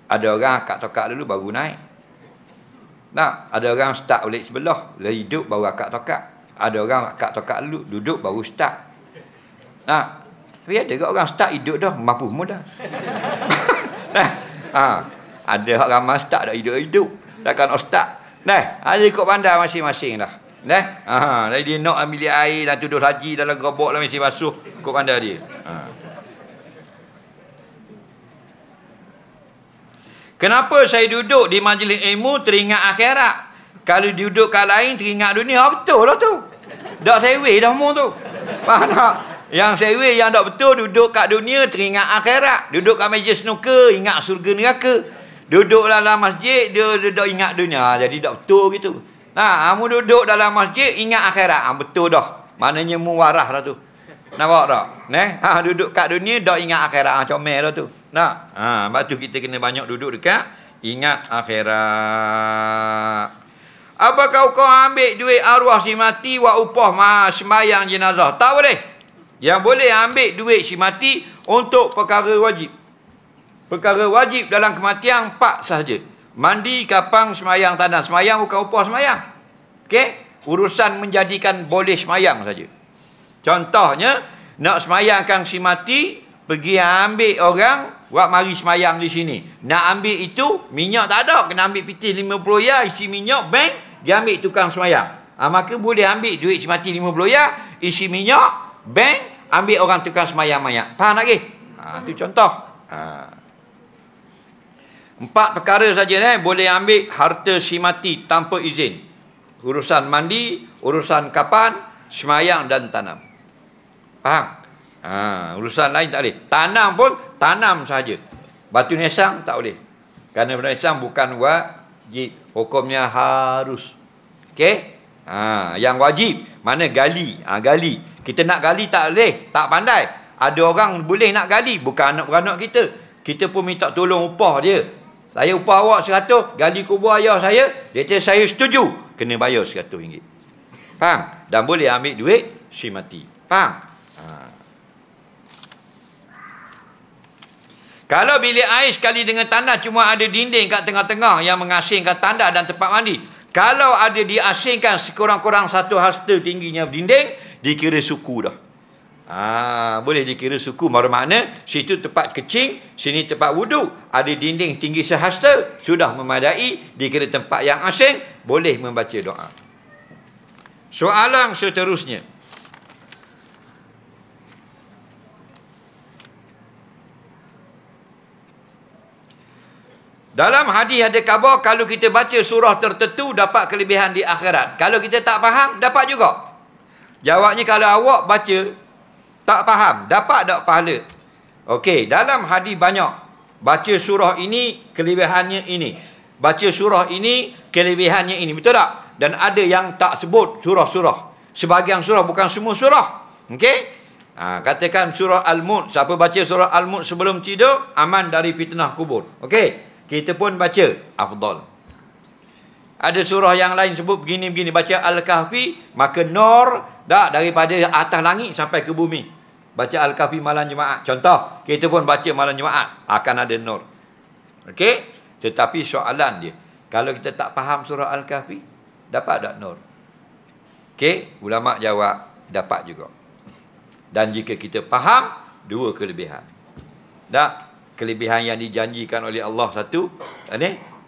Ada orang akak tokak dulu baru naik. Nah, ada orang start balik sebelah, lah hidup baru akak tokak. Ada orang akak tokak dulu, duduk baru start. Tapi ada ke orang start hidup dah, mampu mudah. Ada orang ramai start dah hidup-hidup. Takkan nak start. Ada ikut pandai masing-masing dah. Jadi dia nak ambil air dan tuduh saji dalam gerobak lah mesti basuh. Ikut pandai dia. Kenapa saya duduk di majlis ilmu teringat akhirat? Kalau duduk kat lain teringat dunia, betul lah tu. Dak sewe dah mu tu. Faham tak? Yang sewe yang tak betul duduk kat dunia teringat akhirat. Duduk kat meja snooker ingat surga neraka. Duduk dalam masjid dia dak ingat dunia. Jadi tak betul gitu. Kamu duduk dalam masjid ingat akhirat. Betul dah. Maknanya mu warah dah tu. Nampak tak? Duduk kat dunia dak ingat akhirat. Comel dah tu. Sebab tu kita kena banyak duduk dekat ingat akhirat. Apakah kau ambil duit arwah si mati wa upah sembahyang jenazah? Tak boleh. Yang boleh ambil duit si mati untuk perkara wajib. Perkara wajib dalam kematian 4 sahaja. Mandi, kapang, sembahyang tanah. Sembahyang bukan upah sembahyang. Okey? Urusan menjadikan boleh sembahyang saja. Contohnya, nak sembahyangkan si mati, pergi ambil orang buat mari sembahyang di sini. Nak ambil itu, minyak tak ada. Kena ambil pitih 50 ya, isi minyak, bank, dia ambil tukang sembahyang. Maka boleh ambil duit si mati 50 ya, isi minyak, bank, ambil orang tukang sembahyang mayat. Faham lagi? Itu contoh. 4 perkara saja boleh ambil harta si mati tanpa izin. Urusan mandi, urusan kapan, sembahyang dan tanam. Faham? Urusan lain tak boleh. Tanam pun tanam saja. Batu nisan tak boleh. Kerana batu nisan bukan wajib. Hukumnya harus. Okey? Yang wajib mana gali. Gali. Kita nak gali tak boleh, tak pandai. Ada orang boleh nak gali, bukan anak-beranak kita. Kita pun minta tolong upah dia. Saya upah awak 100, gali kubur ayah saya. Dia kata saya setuju. Kena bayar RM100. Faham? Dan boleh ambil duit si mati. Faham? Kalau bilik air sekali dengan tandas cuma ada dinding kat tengah-tengah yang mengasingkan tandas dan tempat mandi. Kalau ada diasingkan sekurang-kurang 1 hasta tingginya dinding, dikira suku dah. Boleh dikira suku, bermakna situ tempat kecing, sini tempat wuduk, ada dinding tinggi sehasta, sudah memadai, dikira tempat yang asing, boleh membaca doa. Soalan seterusnya. Dalam hadis ada khabar kalau kita baca surah tertentu dapat kelebihan di akhirat. Kalau kita tak faham, dapat juga. Jawabnya kalau awak baca tak faham, dapat tak pahala? Okey, dalam hadis banyak. Baca surah ini, kelebihannya ini. Baca surah ini, kelebihannya ini. Betul tak? Dan ada yang tak sebut surah-surah. Sebahagian surah, bukan semua surah. Okey? Katakan surah Al-Mulk. Siapa baca surah Al-Mulk sebelum tidur, aman dari fitnah kubur. Okey? Kita pun baca afdal. Ada surah yang lain sebut begini-begini, baca Al-Kahfi, maka nur dah daripada atas langit sampai ke bumi. Baca Al-Kahfi malam Jumaat. Contoh, kita pun baca malam Jumaat, akan ada nur. Okey? Tetapi soalan dia, kalau kita tak faham surah Al-Kahfi, dapat tak nur? Okey, ulama jawab, dapat juga. Dan jika kita faham, dua kelebihan. Tak? Kelebihan yang dijanjikan oleh Allah satu,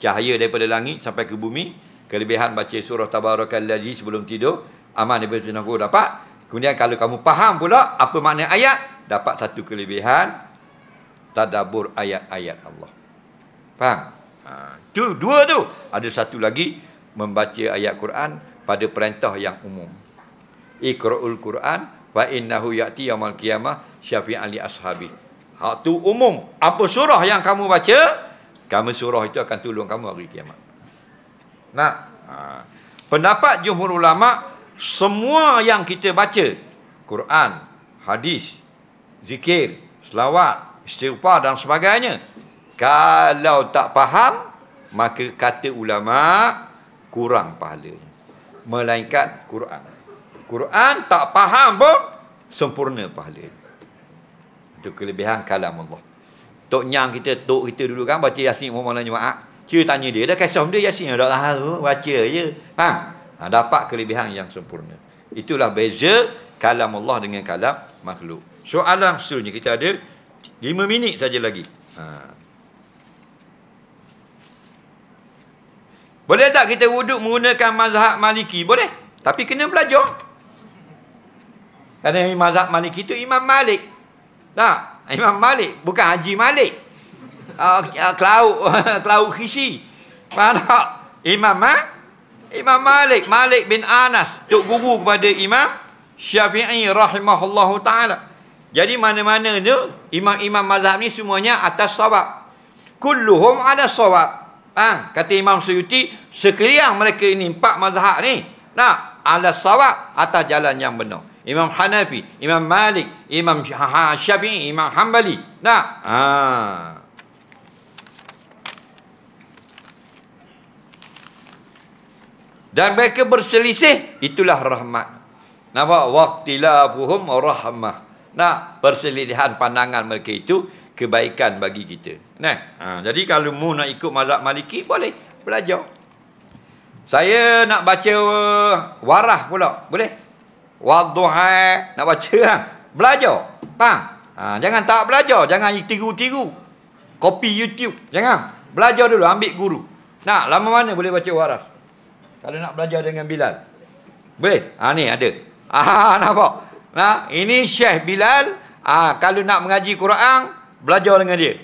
cahaya daripada langit sampai ke bumi. Kelebihan baca surah Tabarakalladzi sebelum tidur, aman daripada fitnah kubur, dapat. Kemudian kalau kamu faham pula apa makna ayat, dapat satu kelebihan, tadabbur ayat-ayat Allah. Faham? Tu dua tu. Ada satu lagi, membaca ayat Quran pada perintah yang umum. Iqra'ul Quran fa innahu ya'ti yaumil qiyamah syafi'an li ashabi. Hak tu umum. Apa surah yang kamu baca, kamu surah itu akan tolong kamu hari kiamat. Pendapat jumhur ulama, semua yang kita baca, Quran, hadis, zikir, selawat, istighfar dan sebagainya, kalau tak faham, maka kata ulama kurang pahalanya. Melainkan Quran. Quran tak faham pun sempurna pahalanya. Itu kelebihan kalam Allah. Tok Nyang kita, tok kita dulu kan baca Yasin malam Jumaat. Cik tanya dia, dah kasih dia Yasin, dah tahu, baca je. Faham? Dapat kelebihan yang sempurna. Itulah beza kalam Allah dengan kalam makhluk. Soalan seterusnya, kita ada 5 minit saja lagi. Boleh tak kita wuduk menggunakan mazhab Maliki? Boleh. Tapi kena belajar. Kerana mazhab Maliki itu Imam Malik. Tak, Imam Malik, bukan Haji Malik. Kelauk Khisi. Faham tak? Imam Malik, Malik bin Anas, tok guru kepada Imam Syafi'i rahimahullahu ta'ala. Jadi mana-mana tu, imam-imam mazhab ni semuanya atas sawab. Kulluhum ada sawab. Kata Imam Suyuti, sekalian mereka ini 4 mazhab ni, ala sawab, atas jalan yang benar. Imam Hanafi, Imam Malik, Imam Syafi'i, Imam Hanbali. Dan mereka berselisih, itulah rahmat. Nampak? Waqtilafuhum rahmah. Perselisihan pandangan mereka itu kebaikan bagi kita. Jadi kalau mu nak ikut mazhab Maliki, boleh belajar. Saya nak baca warah pula, boleh? Wadduha, nak baca belajar. Faham? Jangan tak belajar, jangan tiru-tiru. Copy YouTube, jangan. Belajar dulu, ambil guru. Lama mana boleh baca waras? Kalau nak belajar dengan Bilal. Boleh? Ni ada. Nampak? Ini Syekh Bilal. Kalau nak mengaji Quran, belajar dengan dia.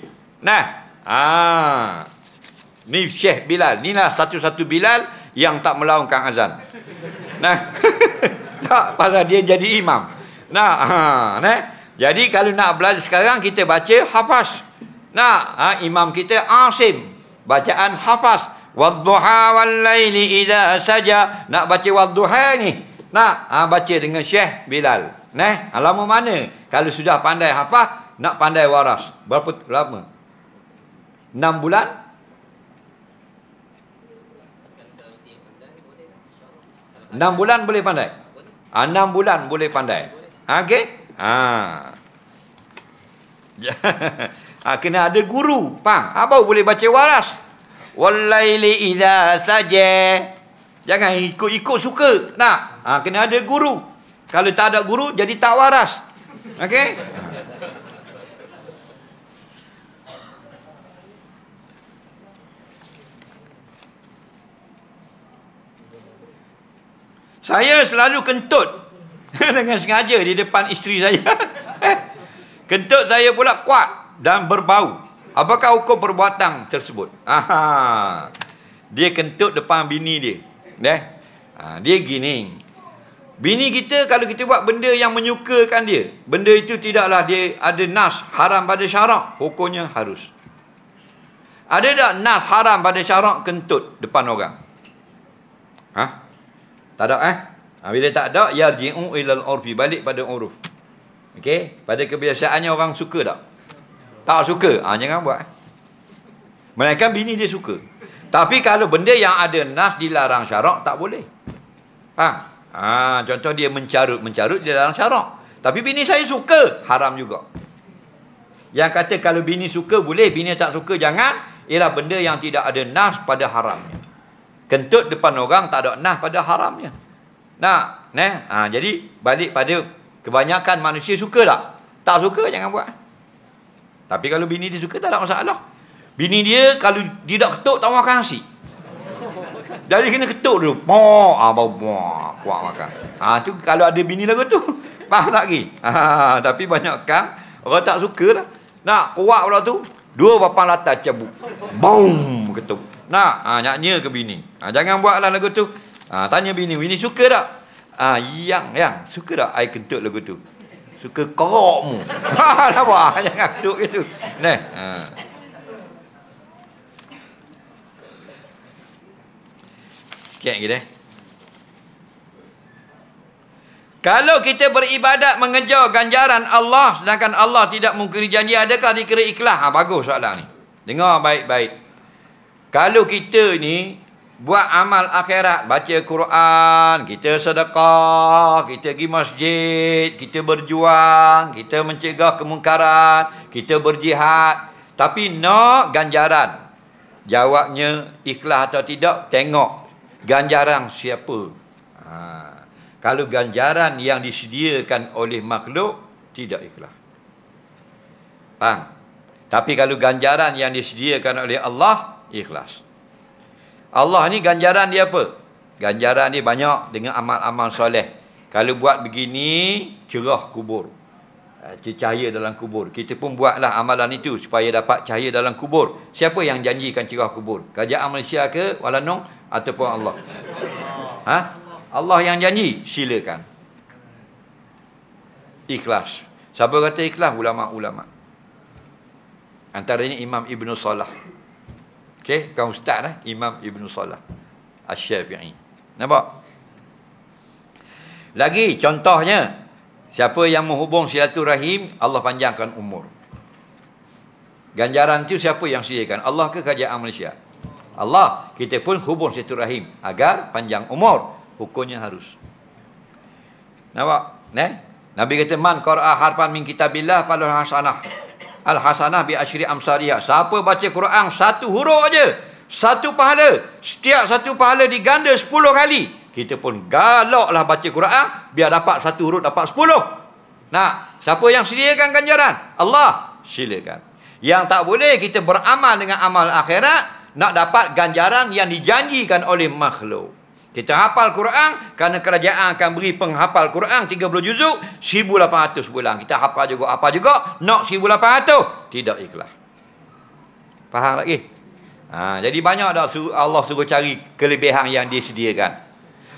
Ni Syekh Bilal. Inilah satu-satu Bilal yang tak melaungkan azan. Tak, pasal dia jadi imam. Jadi kalau nak belajar sekarang, kita baca hafaz. Imam kita Asim, bacaan hafaz. Wadduha wal laili idza saja. Nak baca wadduha ni, baca dengan Syekh Bilal. Lama mana? Kalau sudah pandai hafaz, nak pandai waras. Berapa lama? 6 bulan? 6 bulan boleh pandai? 6 bulan boleh pandai. Okey? Kena ada guru. Faham? Apa boleh baca waras? Wallaili idza saja. Jangan ikut-ikut suka. Kena ada guru. Kalau tak ada guru, jadi tak waras. Okey? Saya selalu kentut dengan sengaja di depan isteri saya. Kentut saya pula kuat dan berbau. Apakah hukum perbuatan tersebut? Dia kentut depan bini dia. Dia gini. Bini kita kalau kita buat benda yang menyukakan dia, benda itu tidaklah dia ada nas haram pada syarak, hukumnya harus. Ada tak nas haram pada syarak kentut depan orang? Tak ada bila tak ada, yarji'u ilal urfi, balik pada uruf. Okey, pada kebiasaannya orang suka tak? Tak suka, jangan buat. Melainkan bini dia suka. Tapi kalau benda yang ada nas dilarang syarak, tak boleh. Contoh dia mencarut dilarang syarak. Tapi bini saya suka, haram juga. Yang kata kalau bini suka boleh, bini tak suka jangan, ialah benda yang tidak ada nas pada haramnya. Kentut depan orang tak ada nas pada haramnya. Jadi balik pada kebanyakan manusia suka tak? Tak suka jangan buat. Tapi kalau bini dia suka tak ada masalah. Bini dia kalau dia tak ketuk tak makan nasi. Jadi kena ketuk dulu. Kuat makan. Tu kalau ada bini lagu tu. Faham tak lagi? Tapi banyak kan orang tak suka lah. Nak kuat pula tu. 2 papan latar cabut. Boom, ketuk. Nyanyi ke bini. Jangan buatlah lagu tu. Tanya bini suka tak? Yang suka tak I kentut lagu tu? Suka korokmu. Nampak? Jangan ketuk gitu. Sikit lagi Kalau kita beribadat mengejar ganjaran Allah sedangkan Allah tidak mengingkari janji, adakah dikira ikhlas? Bagus soalan ni. Dengar baik-baik. Kalau kita ni buat amal akhirat, baca Quran, kita sedekah, kita pergi masjid, kita berjuang, kita mencegah kemungkaran, kita berjihad, tapi nak ganjaran. Jawabnya ikhlas atau tidak, tengok ganjaran siapa. Kalau ganjaran yang disediakan oleh makhluk, tidak ikhlas. Faham? Tapi kalau ganjaran yang disediakan oleh Allah, ikhlas. Allah ni ganjaran dia apa? Ganjaran dia banyak dengan amal-amal soleh. Kalau buat begini, cerah kubur. Cahaya dalam kubur. Kita pun buatlah amalan itu supaya dapat cahaya dalam kubur. Siapa yang janjikan cerah kubur? Kerajaan Malaysia ke? Walanong? Ataupun Allah? Allah yang janji, silakan. Ikhlas. Siapa kata ikhlas? Ulama-ulama. Antaranya Imam Ibn Salah. Okey, kaum ustaz Imam Ibn Salah Asy-Syafi'i. Nampak? Lagi contohnya, siapa yang menghubung silaturahim, Allah panjangkan umur. Ganjaran itu siapa yang sediakan? Allah ke kerajaan Malaysia? Allah. Kita pun hubung silaturahim agar panjang umur. Hukumnya harus. Nampak? Nabi kata man qara'a harfan min kitabillah falahu hasanah. Al hasanah bi asyri amsalihah. Siapa baca Quran satu huruf aja, satu pahala. Setiap satu pahala diganda 10 kali. Kita pun galaklah baca Quran biar dapat satu huruf dapat 10. Siapa yang sediakan ganjaran? Allah. Silakan. Yang tak boleh kita beramal dengan amal akhirat nak dapat ganjaran yang dijanjikan oleh makhluk. Kita hafal Quran kerana kerajaan akan beri penghafal Quran 30 juzuk 1,800 bulan. Kita hafal juga apa juga nak 1,800. Tidak ikhlas. Faham lagi? Jadi banyak dah Allah suruh cari kelebihan yang disediakan.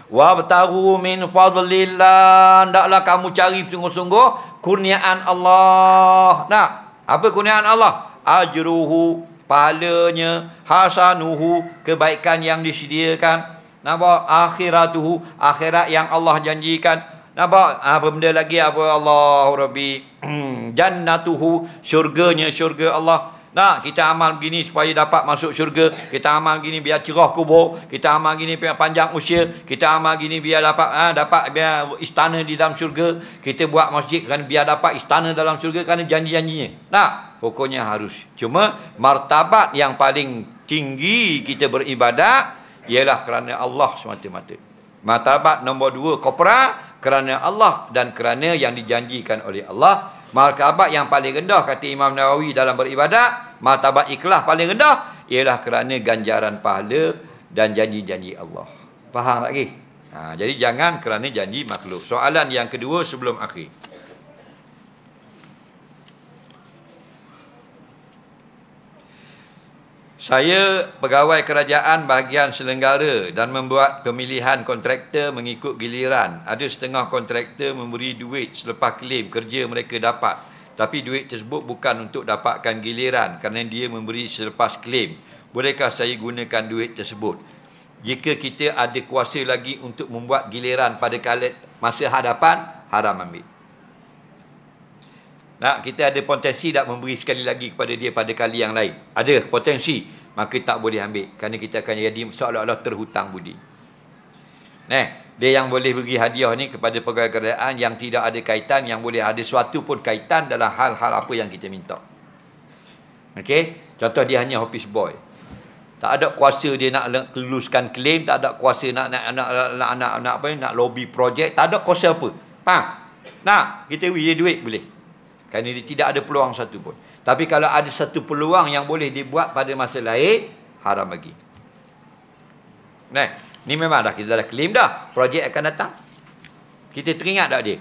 Wa btaru min fadlillah. Hendaklah kamu cari sungguh-sungguh kurniaan Allah. Apa kurniaan Allah? Ajruhu, pahalanya, hasanuhu, kebaikan yang disediakan. Nampak? Akhiratuhu, akhirat yang Allah janjikan. Nampak? Apa benda lagi? Apa Allah Rabbi? Jannatuhu, syurganya, syurga Allah. Kita amal begini supaya dapat masuk syurga. Kita amal begini biar cerah kubur. Kita amal begini biar panjang usia. Kita amal begini biar dapat biar istana di dalam syurga. Kita buat masjid kan biar dapat istana dalam syurga kerana janji-janjinya. Pokoknya harus. Cuma martabat yang paling tinggi kita beribadat ialah kerana Allah semata-mata. Martabat nombor 2 kopra, kerana Allah dan kerana yang dijanjikan oleh Allah. Martabat yang paling rendah kata Imam Nawawi dalam beribadat, martabat ikhlas paling rendah ialah kerana ganjaran pahala dan janji-janji Allah. Faham lagi? Jadi jangan kerana janji makhluk. Soalan yang kedua sebelum akhir. Saya pegawai kerajaan bahagian Selenggara dan membuat pemilihan kontraktor mengikut giliran. Ada setengah kontraktor memberi duit selepas klaim kerja mereka dapat. Tapi duit tersebut bukan untuk dapatkan giliran kerana dia memberi selepas klaim. Bolehkah saya gunakan duit tersebut? Jika kita ada kuasa lagi untuk membuat giliran pada masa hadapan, haram ambil. Kita ada potensi tak memberi sekali lagi kepada dia pada kali yang lain? Ada potensi, maka tak boleh ambil kerana kita akan jadi seolah-olah terhutang budi. Dia yang boleh bagi hadiah ni kepada pegawai kerajaan yang tidak ada kaitan, yang boleh ada suatu pun kaitan dalam hal-hal apa yang kita minta. Okey, contoh dia hanya office boy. Tak ada kuasa dia nak luluskan claim, tak ada kuasa nak lobby projek, tak ada kuasa apa. Faham? Kita beri dia duit boleh. Kerana dia tidak ada peluang satu pun. Tapi kalau ada satu peluang yang boleh dibuat pada masa lain, haram bagi. Ni memang kita dah claim dah. Projek akan datang. Kita teringat tak dia?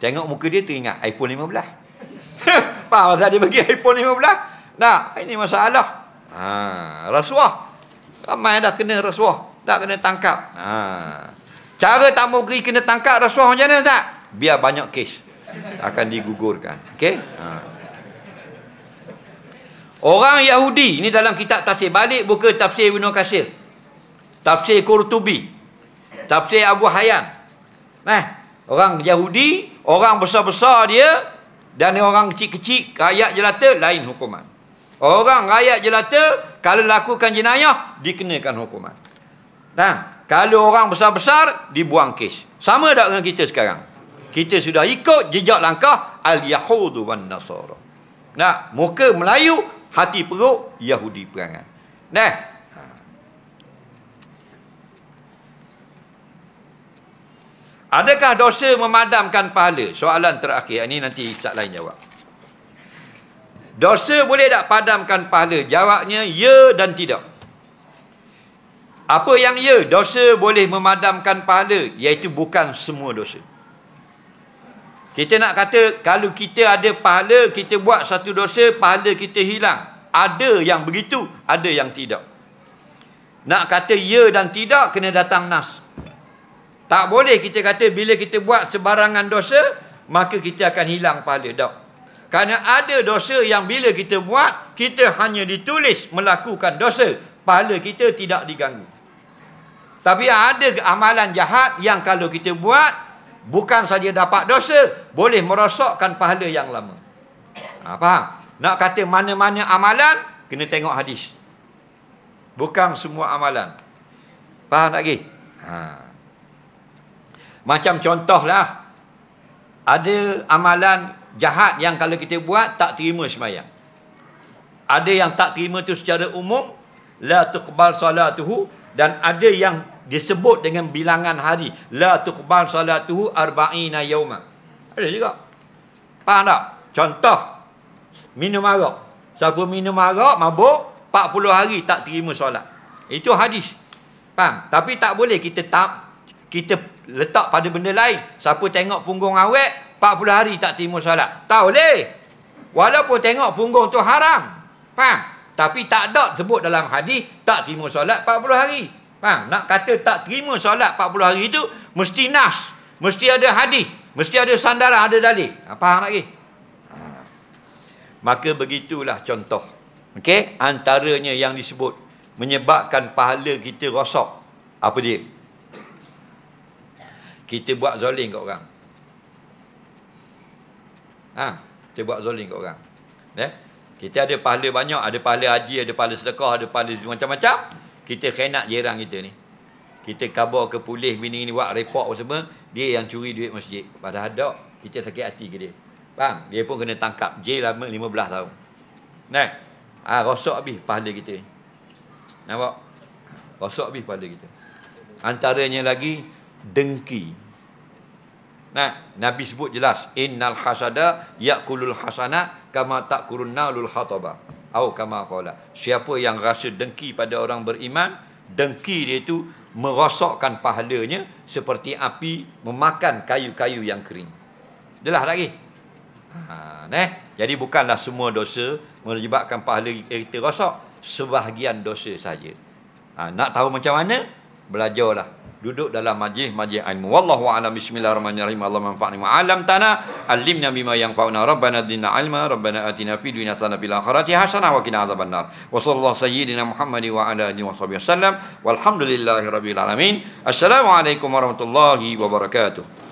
Tengok muka dia teringat iPhone 15. Faham pasal dia bagi iPhone 15? Ini masalah. Rasuah. Ramai dah kena rasuah. Dah kena tangkap. Cara tak mau beri kena tangkap rasuah macam mana tak? Biar banyak kes akan digugurkan. Okey? Orang Yahudi, ini dalam kitab tafsir, balik buka tafsir Ibnu Katsir, tafsir Qurtubi, tafsir Abu Hayyan. Orang Yahudi, orang besar-besar dia dan orang kecil-kecil rakyat jelata lain hukuman. Orang rakyat jelata kalau lakukan jenayah dikenakan hukuman. Kalau orang besar-besar dibuang kes. Sama tak dengan kita sekarang? Kita sudah ikut jejak langkah al-Yahudu wan Nasara. Muka Melayu, hati perut Yahudi perangai. Adakah dosa memadamkan pahala? Soalan terakhir. Ini nanti Ustaz lain jawab. Dosa boleh tak padamkan pahala? Jawabnya ya dan tidak. Apa yang ya? Dosa boleh memadamkan pahala, iaitu bukan semua dosa. Kita nak kata kalau kita ada pahala, kita buat satu dosa, pahala kita hilang. Ada yang begitu, ada yang tidak. Nak kata ya dan tidak, kena datang nas. Tak boleh kita kata bila kita buat sebarangan dosa, maka kita akan hilang pahala. Tak. Kerana ada dosa yang bila kita buat, kita hanya ditulis melakukan dosa. Pahala kita tidak diganggu. Tapi ada amalan jahat yang kalau kita buat, bukan saja dapat dosa, boleh merosakkan pahala yang lama. Faham? Nak kata mana-mana amalan, kena tengok hadis. Bukan semua amalan. Faham tak lagi? Macam contohlah, ada amalan jahat yang kalau kita buat, tak terima sembahyang. Ada yang tak terima tu secara umum, la tuqbal salatuhu, dan ada yang disebut dengan bilangan hari, la tuqbal salatuhu arba'ina yauma. Ada juga. Faham tak? Contoh, minum arak. Siapa minum arak, mabuk, 40 hari tak terima solat. Itu hadis. Faham? Tapi tak boleh kita letak pada benda lain. Siapa tengok punggung awet, 40 hari tak terima solat. Tak boleh. Walaupun tengok punggung tu haram. Faham? Tapi tak ada sebut dalam hadis tak terima solat 40 hari. Faham? Nak kata tak terima solat 40 hari itu mesti nas, mesti ada hadis, mesti ada sandaran, ada dalil. Faham lagi? Maka begitulah contoh. Okey, antaranya yang disebut menyebabkan pahala kita rosak. Apa dia? Kita buat zalim kat orang. Kita buat zalim kat orang. Kita ada pahala banyak, ada pahala haji, ada pahala sedekah, ada pahala macam-macam. Kita khianat jiran kita ni. Kita khabar ke polis bini ni buat report apa semua, dia yang curi duit masjid. Padahal tak, kita sakit hati ke dia. Faham? Dia pun kena tangkap, jail lama 15 tahun. Rosak habis pahala kita. Nampak? Rosak habis pahala kita. Antaranya lagi dengki. Nah, Nabi sebut jelas, innal hasada yakulul hasana kama takulun nalul hataba. Atau kama qala. Siapa yang rasa dengki pada orang beriman, dengki dia itu merosakkan pahalanya seperti api memakan kayu-kayu yang kering. Jelas lagi? Jadi bukanlah semua dosa menyebabkan pahala kita rosak, sebahagian dosa saja. Nak tahu macam mana? Belajarlah. Duduk dalam majlis ilmu. Wallahu a'lam. Bismillahirrahmanirrahim. Allahumma anfa'na ma 'allamtana, 'allimna bima yanfa'una, rabbana zidna 'ilma, rabbana atina fid dunya hasanah fil akhirati hasanah wa qina adzabannar. Wa sallallahu sayyidina Muhammad wa ala alihi washabihi wasallam. Walhamdulillahirabbil alamin. Assalamualaikum warahmatullahi wabarakatuh.